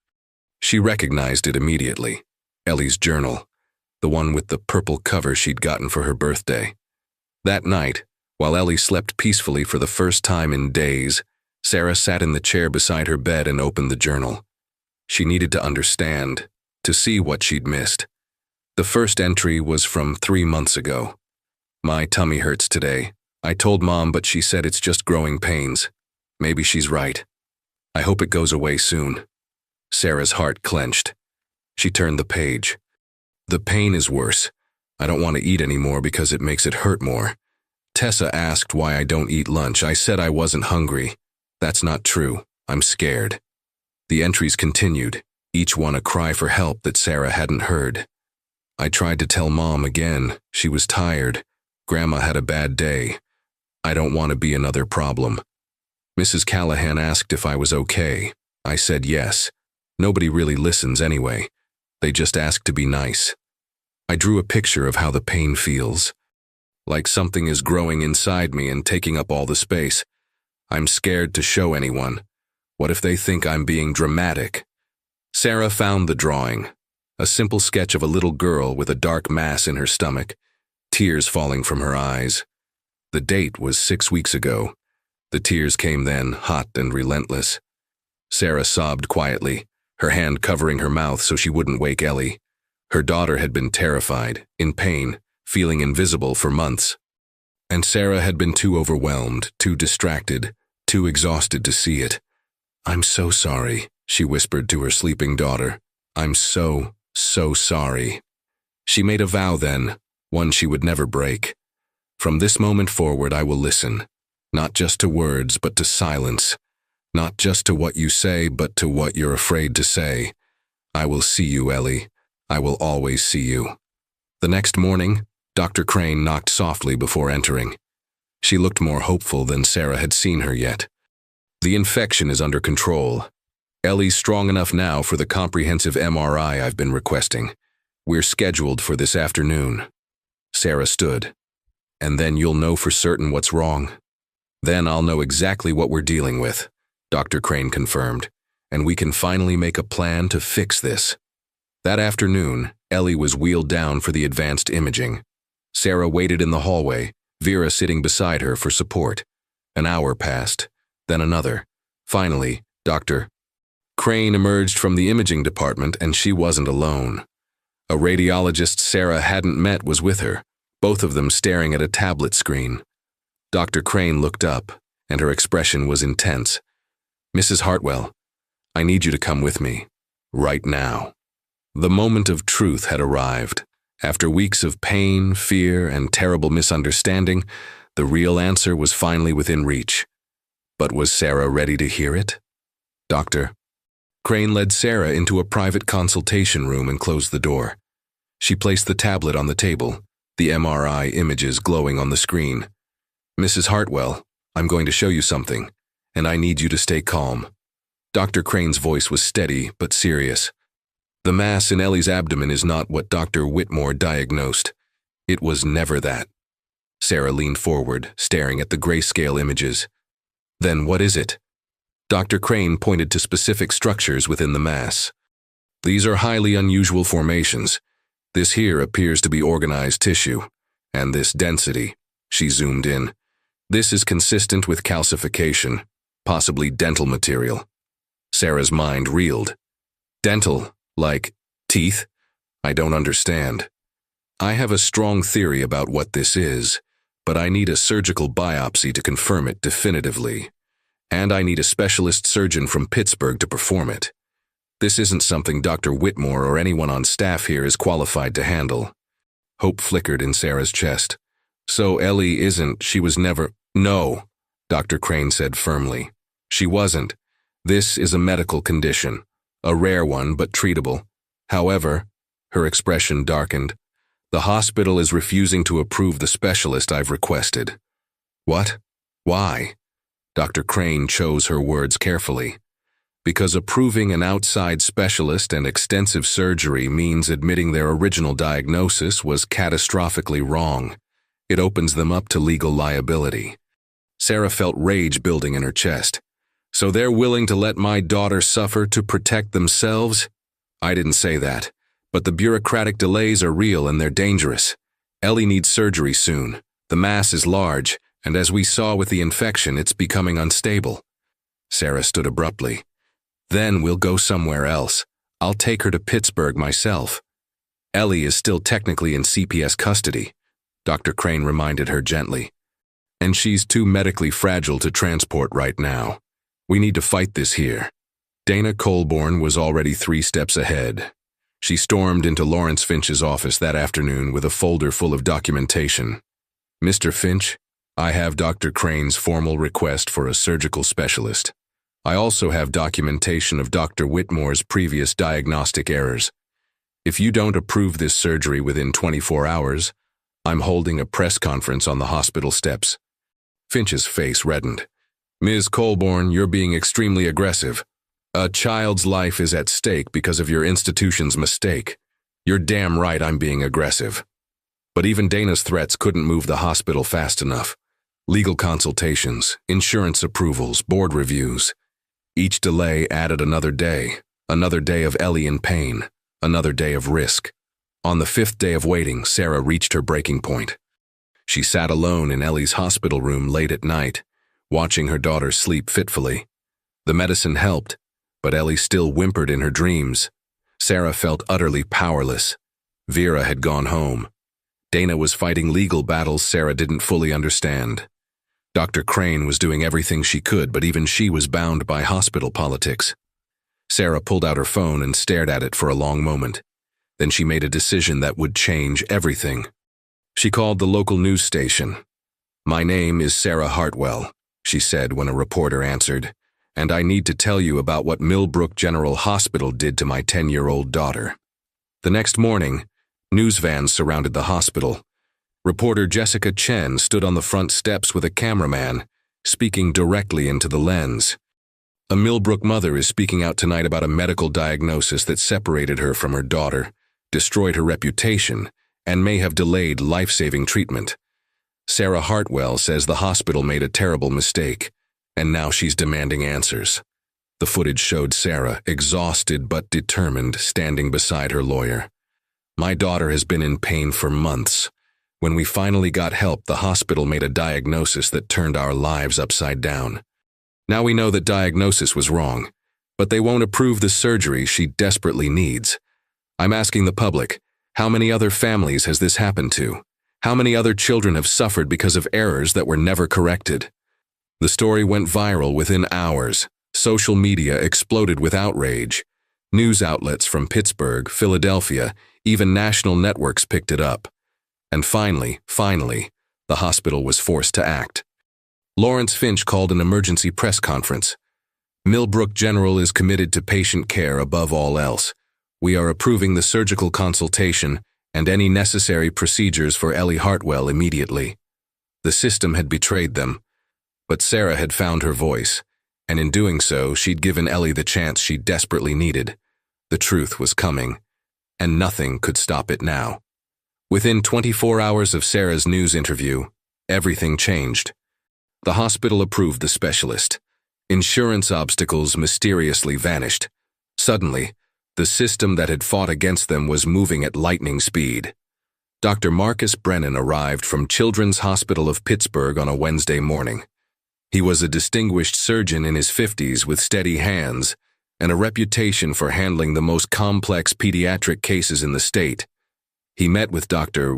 She recognized it immediately. Ellie's journal, the one with the purple cover she'd gotten for her birthday. That night, while Ellie slept peacefully for the first time in days, Sarah sat in the chair beside her bed and opened the journal. She needed to understand, to see what she'd missed. The first entry was from 3 months ago. "My tummy hurts today. I told Mom, but she said it's just growing pains. Maybe she's right. I hope it goes away soon." Sarah's heart clenched. She turned the page. "The pain is worse. I don't want to eat anymore because it makes it hurt more. Tessa asked why I don't eat lunch. I said I wasn't hungry. That's not true. I'm scared." The entries continued, each one a cry for help that Sarah hadn't heard. "I tried to tell Mom again. She was tired. Grandma had a bad day. I don't want to be another problem. Mrs. Callahan asked if I was okay. I said yes. Nobody really listens anyway. They just ask to be nice." I drew a picture of how the pain feels. Like something is growing inside me and taking up all the space. I'm scared to show anyone. What if they think I'm being dramatic? Sarah found the drawing. A simple sketch of a little girl with a dark mass in her stomach, tears falling from her eyes. The date was 6 weeks ago. The tears came then, hot and relentless. Sarah sobbed quietly, her hand covering her mouth so she wouldn't wake Ellie. Her daughter had been terrified, in pain, feeling invisible for months. And Sarah had been too overwhelmed, too distracted, too exhausted to see it. "I'm so sorry," she whispered to her sleeping daughter. "I'm so sorry." She made a vow then, one she would never break. "From this moment forward I will listen, not just to words but to silence, not just to what you say but to what you're afraid to say. I will see you, Ellie. I will always see you." The next morning, Dr. Crane knocked softly before entering. She looked more hopeful than Sarah had seen her yet. "The infection is under control. Ellie's strong enough now for the comprehensive MRI I've been requesting. We're scheduled for this afternoon." Sarah stood. "And then you'll know for certain what's wrong?" "Then I'll know exactly what we're dealing with," Dr. Crane confirmed, "and we can finally make a plan to fix this." That afternoon, Ellie was wheeled down for the advanced imaging. Sarah waited in the hallway, Vera sitting beside her for support. An hour passed, then another. Finally, Dr. Crane emerged from the imaging department, and she wasn't alone. A radiologist Sarah hadn't met was with her, both of them staring at a tablet screen. Dr. Crane looked up, and her expression was intense. "Mrs. Hartwell, I need you to come with me, right now." The moment of truth had arrived. After weeks of pain, fear, and terrible misunderstanding, the real answer was finally within reach. But was Sarah ready to hear it? "Doctor." Crane led Sarah into a private consultation room and closed the door. She placed the tablet on the table, the MRI images glowing on the screen. "Mrs. Hartwell, I'm going to show you something, and I need you to stay calm." Dr. Crane's voice was steady but serious. "The mass in Ellie's abdomen is not what Dr. Whitmore diagnosed. It was never that." Sarah leaned forward, staring at the grayscale images. "Then what is it?" Dr. Crane pointed to specific structures within the mass. "These are highly unusual formations. This here appears to be organized tissue, and this density," she zoomed in. "This is consistent with calcification, possibly dental material." Sarah's mind reeled. "Dental? Like teeth? I don't understand." "I have a strong theory about what this is, but I need a surgical biopsy to confirm it definitively. And I need a specialist surgeon from Pittsburgh to perform it. This isn't something Dr. Whitmore or anyone on staff here is qualified to handle." Hope flickered in Sarah's chest. "So Ellie she was never—" "No," Dr. Crane said firmly. "She wasn't. This is a medical condition, a rare one but treatable. However," her expression darkened, "the hospital is refusing to approve the specialist I've requested." "What? Why?" Dr. Crane chose her words carefully. "Because approving an outside specialist and extensive surgery means admitting their original diagnosis was catastrophically wrong. It opens them up to legal liability." Sarah felt rage building in her chest. "So they're willing to let my daughter suffer to protect themselves?" "I didn't say that, but the bureaucratic delays are real and they're dangerous. Ellie needs surgery soon. The mass is large, and as we saw with the infection, it's becoming unstable." Sarah stood abruptly. "Then we'll go somewhere else. I'll take her to Pittsburgh myself." "Ellie is still technically in CPS custody," Dr. Crane reminded her gently. "And she's too medically fragile to transport right now. We need to fight this here." Dana Colborn was already 3 steps ahead. She stormed into Lawrence Finch's office that afternoon with a folder full of documentation. "Mr. Finch, I have Dr. Crane's formal request for a surgical specialist. I also have documentation of Dr. Whitmore's previous diagnostic errors. If you don't approve this surgery within 24 hours, I'm holding a press conference on the hospital steps." Finch's face reddened. "Ms. Colborn, you're being extremely aggressive. A child's life is at stake because of your institution's mistake. You're damn right I'm being aggressive." But even Dana's threats couldn't move the hospital fast enough. Legal consultations, insurance approvals, board reviews. Each delay added another day of Ellie in pain, another day of risk. On the 5th day of waiting, Sarah reached her breaking point. She sat alone in Ellie's hospital room late at night, watching her daughter sleep fitfully. The medicine helped, but Ellie still whimpered in her dreams. Sarah felt utterly powerless. Vera had gone home. Dana was fighting legal battles Sarah didn't fully understand. Dr. Crane was doing everything she could, but even she was bound by hospital politics. Sarah pulled out her phone and stared at it for a long moment. Then she made a decision that would change everything. She called the local news station. "My name is Sarah Hartwell," she said when a reporter answered, "and I need to tell you about what Millbrook General Hospital did to my 10-year-old daughter." The next morning, news vans surrounded the hospital. Reporter Jessica Chen stood on the front steps with a cameraman, speaking directly into the lens. "A Millbrook mother is speaking out tonight about a medical diagnosis that separated her from her daughter, destroyed her reputation, and may have delayed life-saving treatment. Sarah Hartwell says the hospital made a terrible mistake, and now she's demanding answers." The footage showed Sarah, exhausted but determined, standing beside her lawyer. "My daughter has been in pain for months. When we finally got help, the hospital made a diagnosis that turned our lives upside down. Now we know that diagnosis was wrong. But they won't approve the surgery she desperately needs. I'm asking the public, how many other families has this happened to? How many other children have suffered because of errors that were never corrected? The story went viral within hours. Social media exploded with outrage. News outlets from Pittsburgh, Philadelphia, even national networks picked it up. And finally, the hospital was forced to act. Lawrence Finch called an emergency press conference. Millbrook General is committed to patient care above all else. We are approving the surgical consultation and any necessary procedures for Ellie Hartwell immediately. The system had betrayed them, but Sarah had found her voice, and in doing so, she'd given Ellie the chance she desperately needed. The truth was coming, and nothing could stop it now. Within 24 hours of Sarah's news interview, everything changed. The hospital approved the specialist. Insurance obstacles mysteriously vanished. Suddenly, the system that had fought against them was moving at lightning speed. Dr. Marcus Brennan arrived from Children's Hospital of Pittsburgh on a Wednesday morning. He was a distinguished surgeon in his 50s with steady hands and a reputation for handling the most complex pediatric cases in the state. He met with Dr.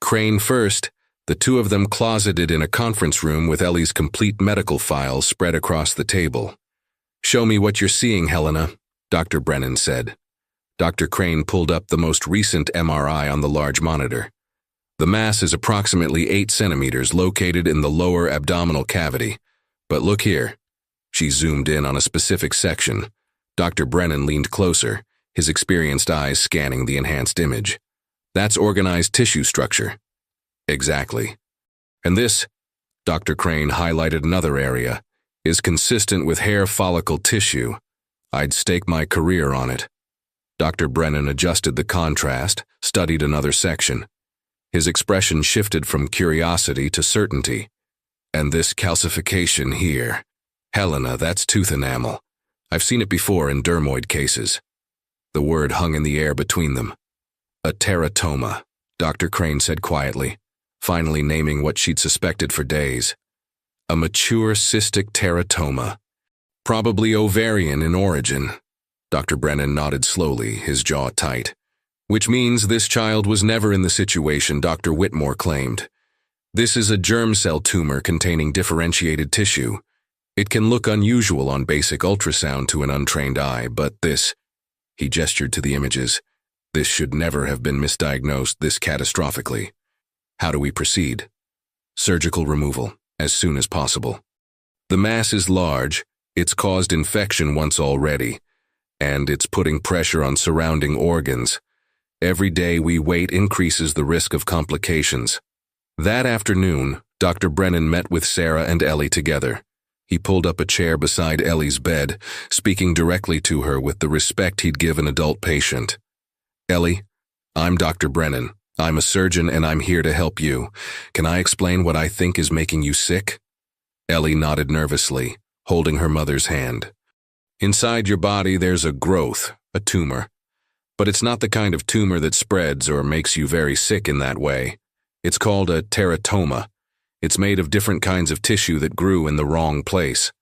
Crane first, the two of them closeted in a conference room with Ellie's complete medical files spread across the table. "Show me what you're seeing, Helena," Dr. Brennan said. Dr. Crane pulled up the most recent MRI on the large monitor. The mass is approximately 8 centimeters located in the lower abdominal cavity. But look here. She zoomed in on a specific section. Dr. Brennan leaned closer, his experienced eyes scanning the enhanced image. "That's organized tissue structure." "Exactly. And this," Dr. Crane highlighted another area, "is consistent with hair follicle tissue. I'd stake my career on it." Dr. Brennan adjusted the contrast, studied another section. His expression shifted from curiosity to certainty. "And this calcification here. Helena, that's tooth enamel. I've seen it before in dermoid cases." The word hung in the air between them. "A teratoma," Dr. Crane said quietly, finally naming what she'd suspected for days. "A mature cystic teratoma. Probably ovarian in origin." Dr. Brennan nodded slowly, his jaw tight. "Which means this child was never in the situation Dr. Whitmore claimed. This is a germ cell tumor containing differentiated tissue. It can look unusual on basic ultrasound to an untrained eye, but this," he gestured to the images, "this should never have been misdiagnosed this catastrophically. How do we proceed?" "Surgical removal, as soon as possible. The mass is large, it's caused infection once already, and it's putting pressure on surrounding organs. Every day we wait increases the risk of complications." That afternoon, Dr. Brennan met with Sarah and Ellie together. He pulled up a chair beside Ellie's bed, speaking directly to her with the respect he'd give an adult patient. "Ellie, I'm Dr. Brennan. I'm a surgeon and I'm here to help you. Can I explain what I think is making you sick?" Ellie nodded nervously, holding her mother's hand. "Inside your body there's a growth, a tumor. But it's not the kind of tumor that spreads or makes you very sick in that way. It's called a teratoma. It's made of different kinds of tissue that grew in the wrong place.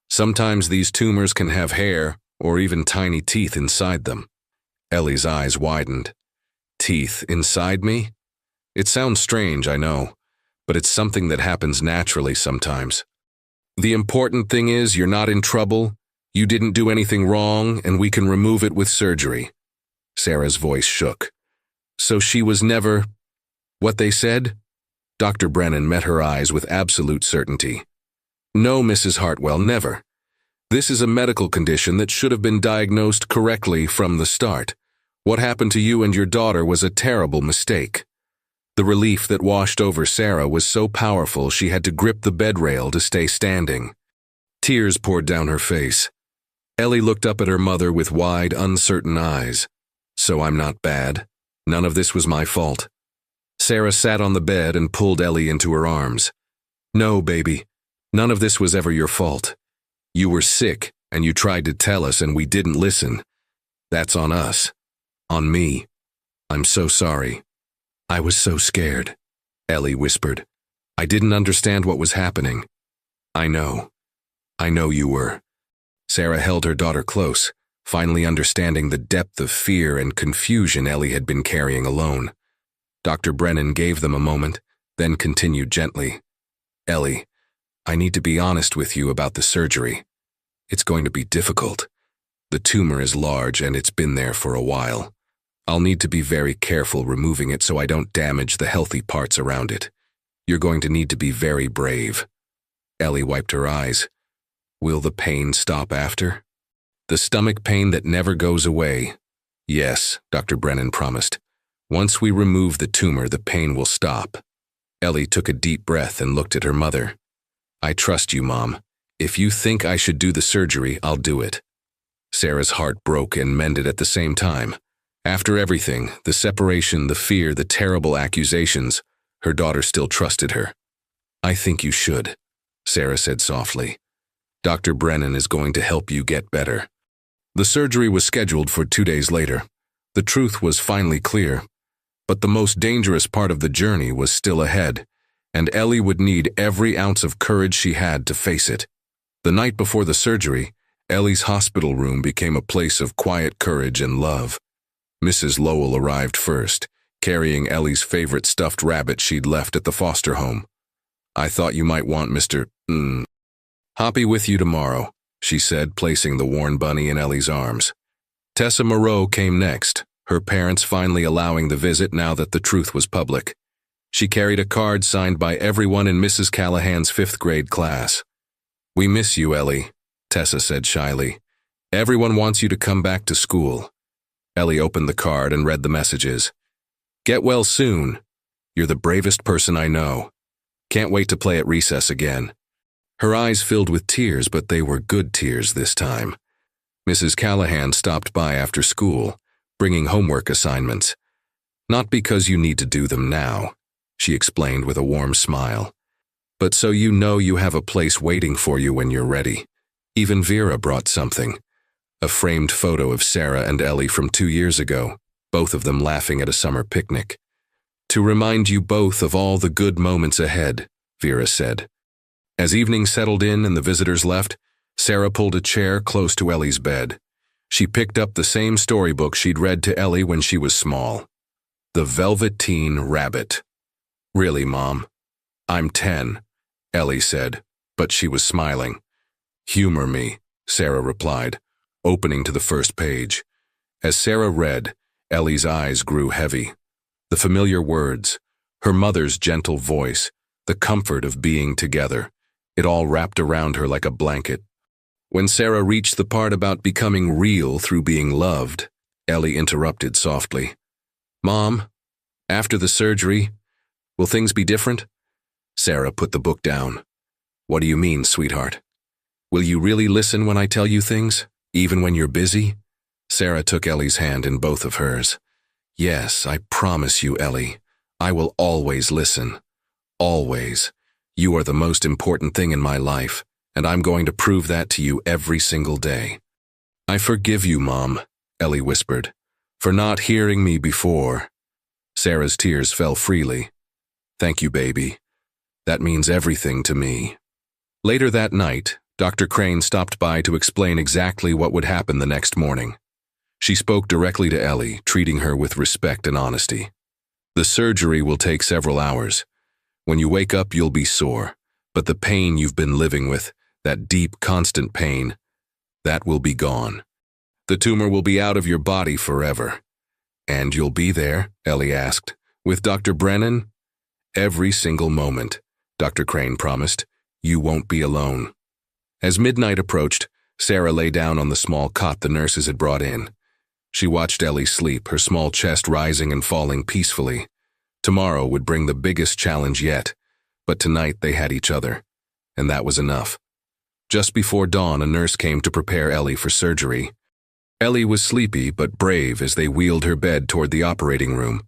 Sometimes these tumors can have hair or even tiny teeth inside them." Ellie's eyes widened. "Teeth inside me? It sounds strange, I know, but it's something that happens naturally sometimes. The important thing is you're not in trouble, you didn't do anything wrong, and we can remove it with surgery." Sarah's voice shook. "So she was never what they said?" Dr. Brennan met her eyes with absolute certainty. "No, Mrs. Hartwell, never. This is a medical condition that should have been diagnosed correctly from the start. What happened to you and your daughter was a terrible mistake." The relief that washed over Sarah was so powerful she had to grip the bed rail to stay standing. Tears poured down her face. Ellie looked up at her mother with wide, uncertain eyes. "So I'm not bad. None of this was my fault." Sarah sat on the bed and pulled Ellie into her arms. "No, baby. None of this was ever your fault. You were sick, and you tried to tell us, and we didn't listen. That's on us. On me. I'm so sorry." "I was so scared," Ellie whispered. "I didn't understand what was happening." I know you were." Sarah held her daughter close, finally understanding the depth of fear and confusion Ellie had been carrying alone. Dr. Brennan gave them a moment, then continued gently. Ellie, I need to be honest with you about the surgery. It's going to be difficult. The tumor is large and it's been there for a while. I'll need to be very careful removing it so I don't damage the healthy parts around it. You're going to need to be very brave. Ellie wiped her eyes. Will the pain stop after? The stomach pain that never goes away. Yes, Dr. Brennan promised. Once we remove the tumor, the pain will stop. Ellie took a deep breath and looked at her mother. I trust you, Mom. If you think I should do the surgery, I'll do it. Sarah's heart broke and mended at the same time. After everything, the separation, the fear, the terrible accusations, her daughter still trusted her. I think you should, Sarah said softly. Dr. Brennan is going to help you get better. The surgery was scheduled for 2 days later. The truth was finally clear. But the most dangerous part of the journey was still ahead, and Ellie would need every ounce of courage she had to face it. The night before the surgery, Ellie's hospital room became a place of quiet courage and love. Mrs. Lowell arrived first, carrying Ellie's favorite stuffed rabbit she'd left at the foster home. I thought you might want Mr. Hoppy with you tomorrow, she said, placing the worn bunny in Ellie's arms. Tessa Moreau came next, her parents finally allowing the visit now that the truth was public. She carried a card signed by everyone in Mrs. Callahan's 5th grade class. We miss you, Ellie, Tessa said shyly. Everyone wants you to come back to school. Ellie opened the card and read the messages. Get well soon. You're the bravest person I know. Can't wait to play at recess again. Her eyes filled with tears, but they were good tears this time. Mrs. Callahan stopped by after school, bringing homework assignments. Not because you need to do them now, she explained with a warm smile, but so you know you have a place waiting for you when you're ready. Even Vera brought something, a framed photo of Sarah and Ellie from 2 years ago, both of them laughing at a summer picnic. To remind you both of all the good moments ahead, Vera said. As evening settled in and the visitors left, Sarah pulled a chair close to Ellie's bed. She picked up the same storybook she'd read to Ellie when she was small. The Velveteen Rabbit. Really, Mom? I'm 10, Ellie said, but she was smiling. Humor me, Sarah replied, opening to the first page. As Sarah read, Ellie's eyes grew heavy. The familiar words, her mother's gentle voice, the comfort of being together, it all wrapped around her like a blanket. When Sarah reached the part about becoming real through being loved, Ellie interrupted softly. Mom, after the surgery, will things be different? Sarah put the book down. What do you mean, sweetheart? Will you really listen when I tell you things, even when you're busy? Sarah took Ellie's hand in both of hers. Yes, I promise you, Ellie. I will always listen. Always. You are the most important thing in my life, and I'm going to prove that to you every single day. I forgive you, Mom, Ellie whispered, for not hearing me before. Sarah's tears fell freely. Thank you, baby. That means everything to me. Later that night, Dr. Crane stopped by to explain exactly what would happen the next morning. She spoke directly to Ellie, treating her with respect and honesty. The surgery will take several hours. When you wake up, you'll be sore, but the pain you've been living with, that deep, constant pain, that will be gone. The tumor will be out of your body forever. And you'll be there, Ellie asked, with Dr. Brennan? Every single moment, Dr. Crane promised. You won't be alone. As midnight approached, Sarah lay down on the small cot the nurses had brought in. She watched Ellie sleep, her small chest rising and falling peacefully. Tomorrow would bring the biggest challenge yet, but tonight they had each other, and that was enough. Just before dawn, a nurse came to prepare Ellie for surgery. Ellie was sleepy but brave as they wheeled her bed toward the operating room.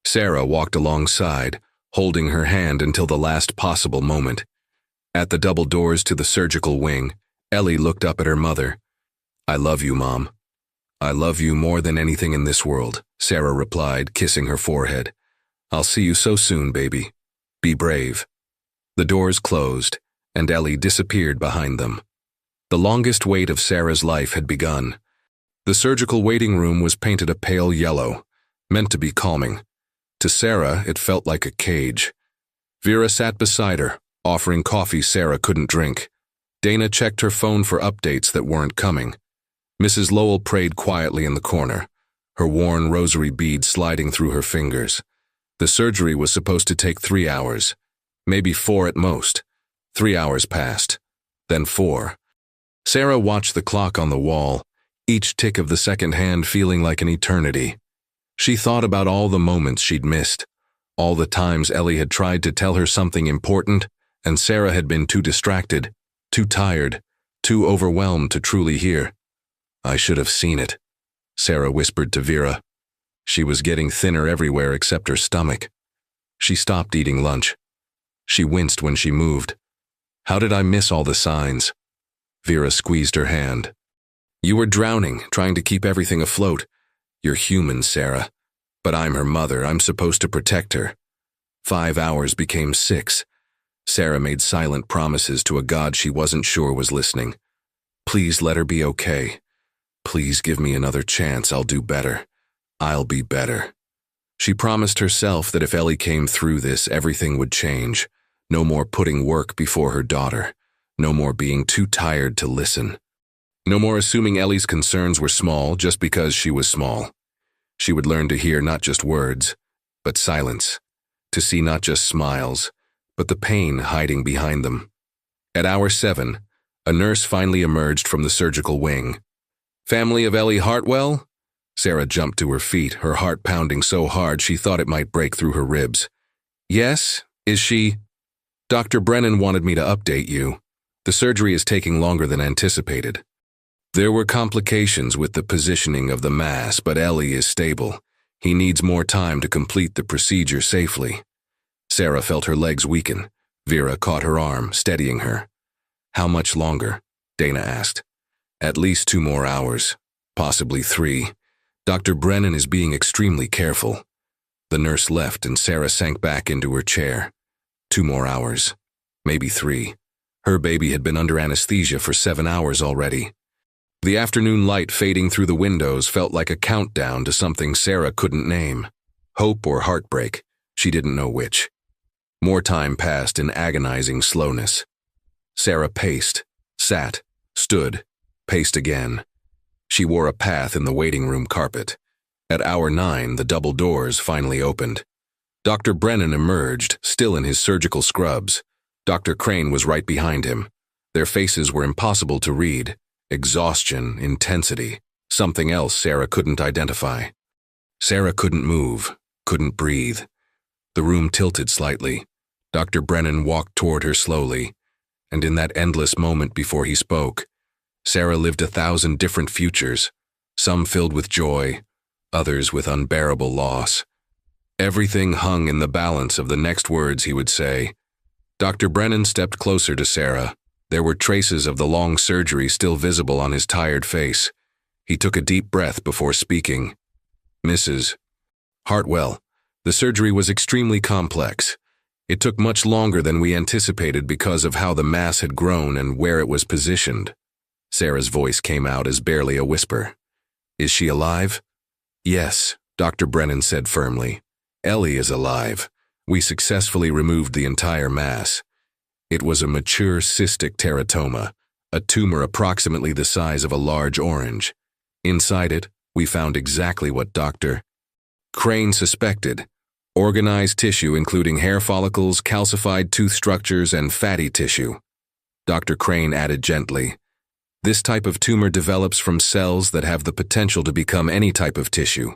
Sarah walked alongside, holding her hand until the last possible moment. At the double doors to the surgical wing, Ellie looked up at her mother. I love you, Mom. I love you more than anything in this world, Sarah replied, kissing her forehead. I'll see you so soon, baby. Be brave. The doors closed, and Ellie disappeared behind them. The longest wait of Sarah's life had begun. The surgical waiting room was painted a pale yellow, meant to be calming. To Sarah, it felt like a cage. Vera sat beside her, offering coffee Sarah couldn't drink. Dana checked her phone for updates that weren't coming. Mrs. Lowell prayed quietly in the corner, her worn rosary bead sliding through her fingers. The surgery was supposed to take 3 hours, maybe 4 at most. 3 hours passed, then 4. Sarah watched the clock on the wall, each tick of the second hand feeling like an eternity. She thought about all the moments she'd missed, all the times Ellie had tried to tell her something important, and Sarah had been too distracted, too tired, too overwhelmed to truly hear. "I should have seen it," Sarah whispered to Vera. She was getting thinner everywhere except her stomach. She stopped eating lunch. She winced when she moved. "How did I miss all the signs?" Vera squeezed her hand. "You were drowning, trying to keep everything afloat. You're human, Sarah. But I'm her mother. I'm supposed to protect her." 5 hours became 6. Sarah made silent promises to a God she wasn't sure was listening. "Please let her be okay. Please give me another chance. I'll do better. I'll be better." She promised herself that if Ellie came through this, everything would change. No more putting work before her daughter. No more being too tired to listen. No more assuming Ellie's concerns were small just because she was small. She would learn to hear not just words, but silence. To see not just smiles, but the pain hiding behind them. At hour 7, a nurse finally emerged from the surgical wing. "Family of Ellie Hartwell?" Sarah jumped to her feet, her heart pounding so hard she thought it might break through her ribs. "Yes, is she?" "Dr. Brennan wanted me to update you. The surgery is taking longer than anticipated. There were complications with the positioning of the mass, but Ellie is stable. He needs more time to complete the procedure safely." Sarah felt her legs weaken. Vera caught her arm, steadying her. "How much longer?" Dana asked. "At least 2 more hours, possibly 3. Dr. Brennan is being extremely careful." The nurse left and Sarah sank back into her chair. 2 more hours, maybe 3. Her baby had been under anesthesia for 7 hours already. The afternoon light fading through the windows felt like a countdown to something Sarah couldn't name. Hope or heartbreak, she didn't know which. More time passed in agonizing slowness. Sarah paced, sat, stood, paced again. She wore a path in the waiting room carpet. At hour 9, the double doors finally opened. Dr. Brennan emerged, still in his surgical scrubs. Dr. Crane was right behind him. Their faces were impossible to read. Exhaustion, intensity, something else Sarah couldn't identify. Sarah couldn't move, couldn't breathe. The room tilted slightly. Dr. Brennan walked toward her slowly, and in that endless moment before he spoke, Sarah lived 1,000 different futures, some filled with joy, others with unbearable loss. Everything hung in the balance of the next words he would say. Dr. Brennan stepped closer to Sarah. There were traces of the long surgery still visible on his tired face. He took a deep breath before speaking. "Mrs. Hartwell, the surgery was extremely complex. It took much longer than we anticipated because of how the mass had grown and where it was positioned." Sarah's voice came out as barely a whisper. "Is she alive?" "Yes," Dr. Brennan said firmly. "Ellie is alive. We successfully removed the entire mass. It was a mature cystic teratoma, a tumor approximately the size of a large orange. Inside it, we found exactly what Dr. Crane suspected: organized tissue including hair follicles, calcified tooth structures, and fatty tissue." Dr. Crane added gently, "This type of tumor develops from cells that have the potential to become any type of tissue.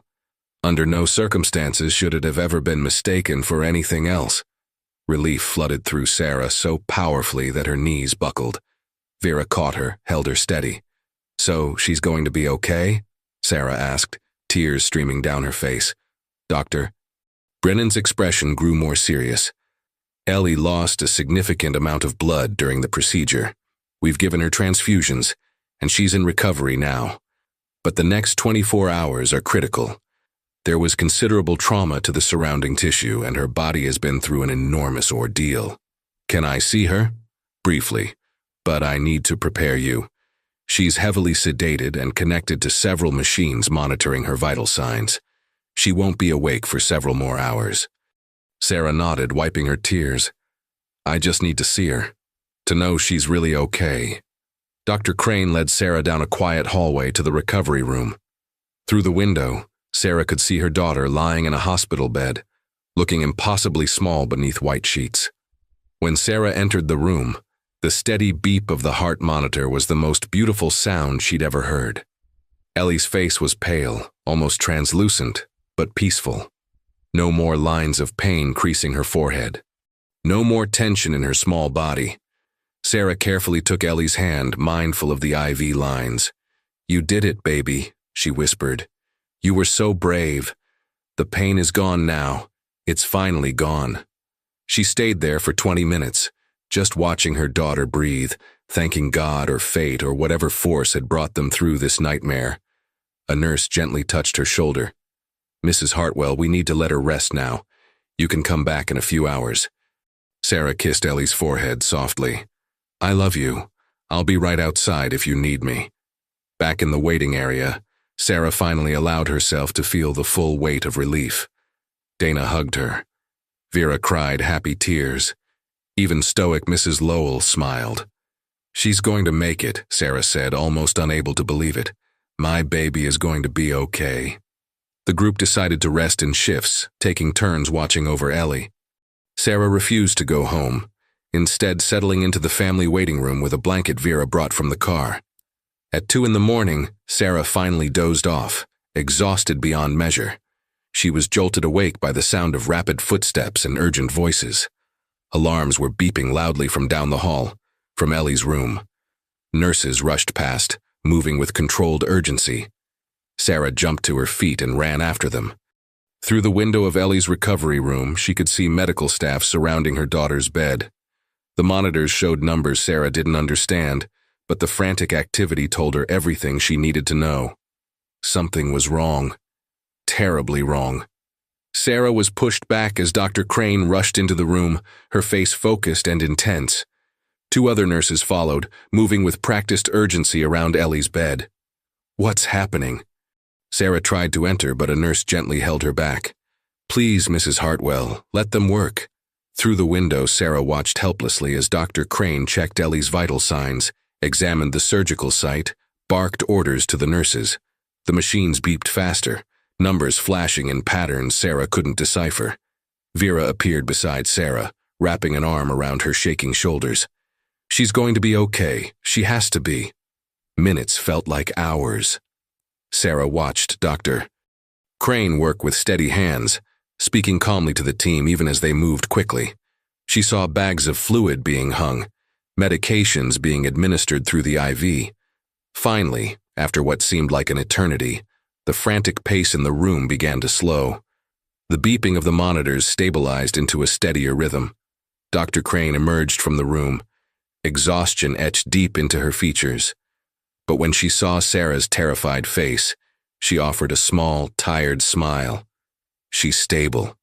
Under no circumstances should it have ever been mistaken for anything else." Relief flooded through Sarah so powerfully that her knees buckled. Vera caught her, held her steady. "So, she's going to be okay?" Sarah asked, tears streaming down her face. "Doctor?" Brennan's expression grew more serious. "Ellie lost a significant amount of blood during the procedure. We've given her transfusions, and she's in recovery now. But the next 24 hours are critical. There was considerable trauma to the surrounding tissue, and her body has been through an enormous ordeal. Can I see her?" "Briefly, but I need to prepare you. She's heavily sedated and connected to several machines monitoring her vital signs. She won't be awake for several more hours. Sarah nodded, wiping her tears. I just need to see her, to know she's really okay. Dr. Crane led Sarah down a quiet hallway to the recovery room. Through the window, Sarah could see her daughter lying in a hospital bed, looking impossibly small beneath white sheets. When Sarah entered the room, the steady beep of the heart monitor was the most beautiful sound she'd ever heard. Ellie's face was pale, almost translucent, but peaceful. No more lines of pain creasing her forehead. No more tension in her small body. Sarah carefully took Ellie's hand, mindful of the IV lines. You did it, baby, she whispered. You were so brave. The pain is gone now. It's finally gone. She stayed there for 20 minutes, just watching her daughter breathe, thanking God or fate or whatever force had brought them through this nightmare. A nurse gently touched her shoulder. Mrs. Hartwell, we need to let her rest now. You can come back in a few hours. Sarah kissed Ellie's forehead softly. I love you. I'll be right outside if you need me. Back in the waiting area, Sarah finally allowed herself to feel the full weight of relief. Dana hugged her. Vera cried happy tears. Even stoic Mrs. Lowell smiled. She's going to make it, Sarah said, almost unable to believe it. My baby is going to be okay. The group decided to rest in shifts, taking turns watching over Ellie. Sarah refused to go home, instead settling into the family waiting room with a blanket Vera brought from the car. At 2 a.m, Sarah finally dozed off, exhausted beyond measure. She was jolted awake by the sound of rapid footsteps and urgent voices. Alarms were beeping loudly from down the hall, from Ellie's room. Nurses rushed past, moving with controlled urgency. Sarah jumped to her feet and ran after them. Through the window of Ellie's recovery room, she could see medical staff surrounding her daughter's bed. The monitors showed numbers Sarah didn't understand, but the frantic activity told her everything she needed to know. Something was wrong. Terribly wrong. Sarah was pushed back as Dr. Crane rushed into the room, her face focused and intense. 2 other nurses followed, moving with practiced urgency around Ellie's bed. What's happening? Sarah tried to enter, but a nurse gently held her back. Please, Mrs. Hartwell, let them work. Through the window, Sarah watched helplessly as Dr. Crane checked Ellie's vital signs, examined the surgical site, barked orders to the nurses. The machines beeped faster, numbers flashing in patterns Sarah couldn't decipher. Vera appeared beside Sarah, wrapping an arm around her shaking shoulders. She's going to be okay. She has to be. Minutes felt like hours. Sarah watched Dr. Crane work with steady hands, speaking calmly to the team even as they moved quickly. She saw bags of fluid being hung, medications being administered through the IV. Finally, after what seemed like an eternity, the frantic pace in the room began to slow. The beeping of the monitors stabilized into a steadier rhythm. Dr. Crane emerged from the room, exhaustion etched deep into her features. But when she saw Sarah's terrified face, she offered a small, tired smile. She's stable.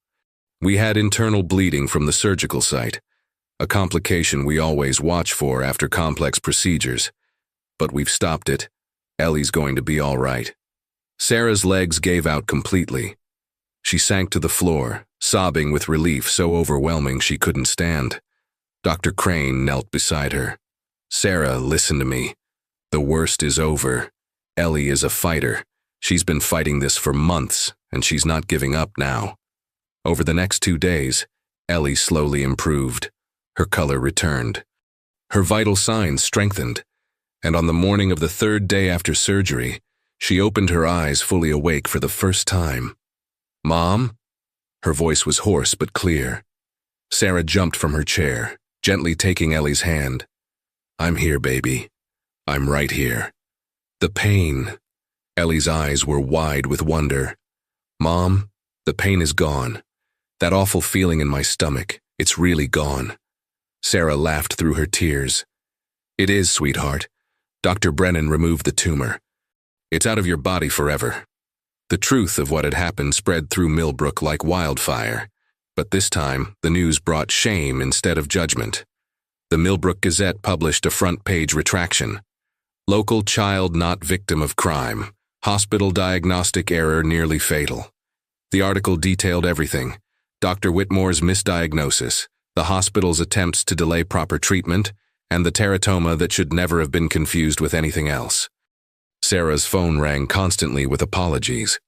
We had internal bleeding from the surgical site, a complication we always watch for after complex procedures. But we've stopped it. Ellie's going to be all right. Sarah's legs gave out completely. She sank to the floor, sobbing with relief so overwhelming she couldn't stand. Dr. Crane knelt beside her. Sarah, listen to me. The worst is over. Ellie is a fighter. She's been fighting this for months, and she's not giving up now. Over the next 2 days, Ellie slowly improved. Her color returned. Her vital signs strengthened, and on the morning of the 3rd day after surgery, she opened her eyes fully awake for the first time. Mom? Her voice was hoarse but clear. Sarah jumped from her chair, gently taking Ellie's hand. I'm here, baby. I'm right here. The pain. Ellie's eyes were wide with wonder. Mom, the pain is gone. That awful feeling in my stomach, it's really gone. Sarah laughed through her tears. It is, sweetheart. Dr. Brennan removed the tumor. It's out of your body forever. The truth of what had happened spread through Millbrook like wildfire, but this time the news brought shame instead of judgment. The Millbrook Gazette published a front-page retraction. Local child not victim of crime. Hospital diagnostic error nearly fatal. The article detailed everything. Dr. Whitmore's misdiagnosis, the hospital's attempts to delay proper treatment, and the teratoma that should never have been confused with anything else. Sarah's phone rang constantly with apologies.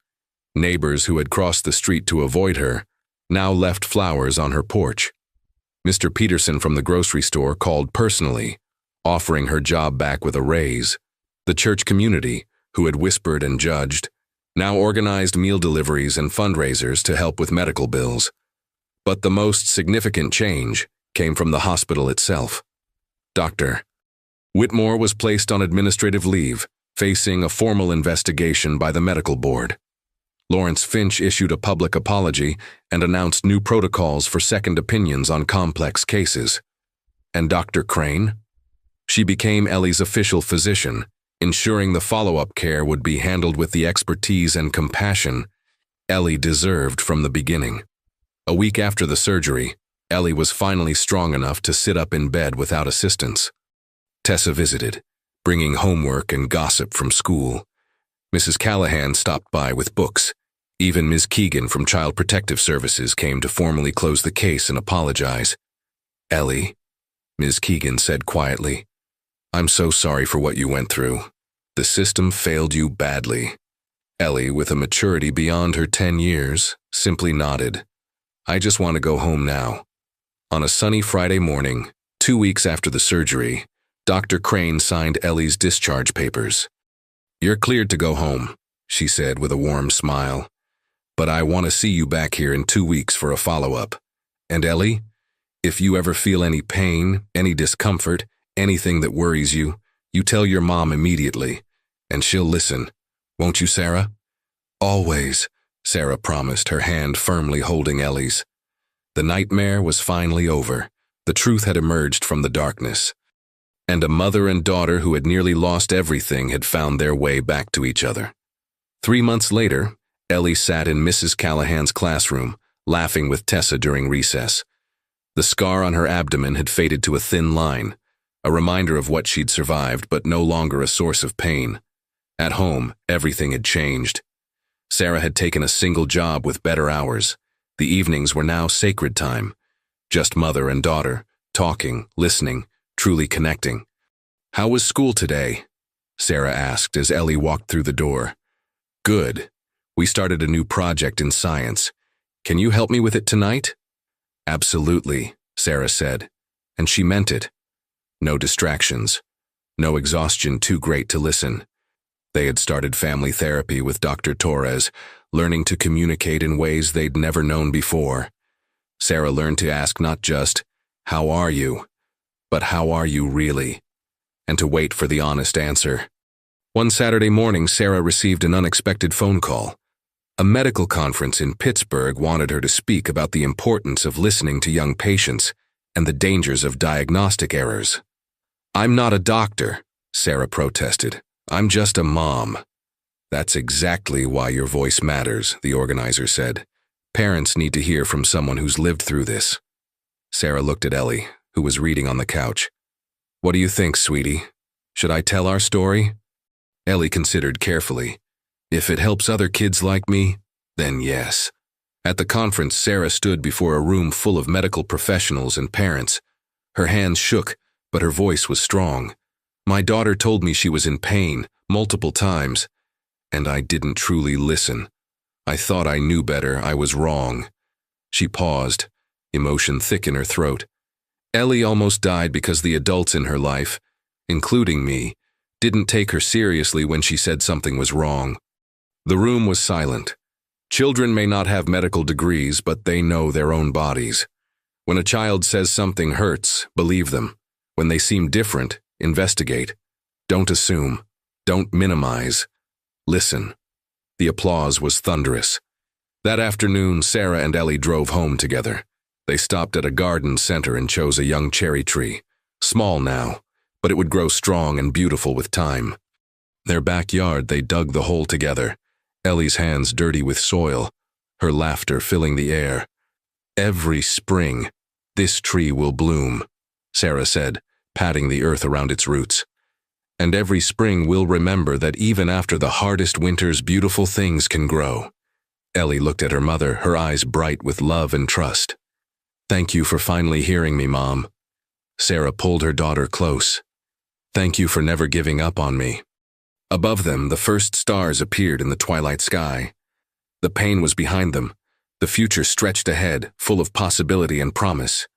Neighbors who had crossed the street to avoid her now left flowers on her porch. Mr. Peterson from the grocery store called personally, offering her job back with a raise. The church community, who had whispered and judged, now organized meal deliveries and fundraisers to help with medical bills. But the most significant change came from the hospital itself. Dr. Whitmore was placed on administrative leave, facing a formal investigation by the medical board. Lawrence Finch issued a public apology and announced new protocols for second opinions on complex cases. And Dr. Crane? She became Ellie's official physician, ensuring the follow-up care would be handled with the expertise and compassion Ellie deserved from the beginning. A week after the surgery, Ellie was finally strong enough to sit up in bed without assistance. Tessa visited, bringing homework and gossip from school. Mrs. Callahan stopped by with books. Even Ms. Keegan from Child Protective Services came to formally close the case and apologize. "Ellie," Ms. Keegan said quietly, "I'm so sorry for what you went through. The system failed you badly." Ellie, with a maturity beyond her 10 years, simply nodded. "I just want to go home now." On a sunny Friday morning, 2 weeks after the surgery, Dr. Crane signed Ellie's discharge papers. "You're cleared to go home," she said with a warm smile. "But I want to see you back here in 2 weeks for a follow-up. And Ellie, if you ever feel any pain, any discomfort, anything that worries you, you tell your mom immediately, and she'll listen. Won't you, Sarah?" "Always," Sarah promised, her hand firmly holding Ellie's. The nightmare was finally over. The truth had emerged from the darkness. And a mother and daughter who had nearly lost everything had found their way back to each other. 3 months later, Ellie sat in Mrs. Callahan's classroom, laughing with Tessa during recess. The scar on her abdomen had faded to a thin line, a reminder of what she'd survived, but no longer a source of pain. At home, everything had changed. Sarah had taken a single job with better hours. The evenings were now sacred time. Just mother and daughter, talking, listening, truly connecting. "How was school today?" Sarah asked as Ellie walked through the door. "Good. We started a new project in science. Can you help me with it tonight?" "Absolutely," Sarah said, and she meant it. No distractions. No exhaustion too great to listen. They had started family therapy with Dr. Torres, learning to communicate in ways they'd never known before. Sarah learned to ask not just, "How are you?" but "How are you really?" and to wait for the honest answer. One Saturday morning, Sarah received an unexpected phone call. A medical conference in Pittsburgh wanted her to speak about the importance of listening to young patients and the dangers of diagnostic errors. "I'm not a doctor," Sarah protested. "I'm just a mom." "That's exactly why your voice matters," the organizer said. "Parents need to hear from someone who's lived through this." Sarah looked at Ellie, who was reading on the couch. "What do you think, sweetie? Should I tell our story?" Ellie considered carefully. "If it helps other kids like me, then yes." At the conference, Sarah stood before a room full of medical professionals and parents. Her hands shook, but her voice was strong. "My daughter told me she was in pain, multiple times, and I didn't truly listen. I thought I knew better. I was wrong." She paused, emotion thick in her throat. Ellie almost died because the adults in her life, including me, didn't take her seriously when she said something was wrong. The room was silent. Children may not have medical degrees, but they know their own bodies. When a child says something hurts, believe them. When they seem different, investigate. Don't assume. Don't minimize. Listen. The applause was thunderous. That afternoon, Sarah and Ellie drove home together. They stopped at a garden center and chose a young cherry tree. Small now, but it would grow strong and beautiful with time. Their backyard, they dug the hole together. Ellie's hands dirty with soil, her laughter filling the air. "Every spring, this tree will bloom," Sarah said, patting the earth around its roots. And every spring we'll remember that even after the hardest winters, beautiful things can grow. Ellie looked at her mother, her eyes bright with love and trust. Thank you for finally hearing me, Mom. Sarah pulled her daughter close. Thank you for never giving up on me. Above them, the first stars appeared in the twilight sky. The pain was behind them. The future stretched ahead, full of possibility and promise.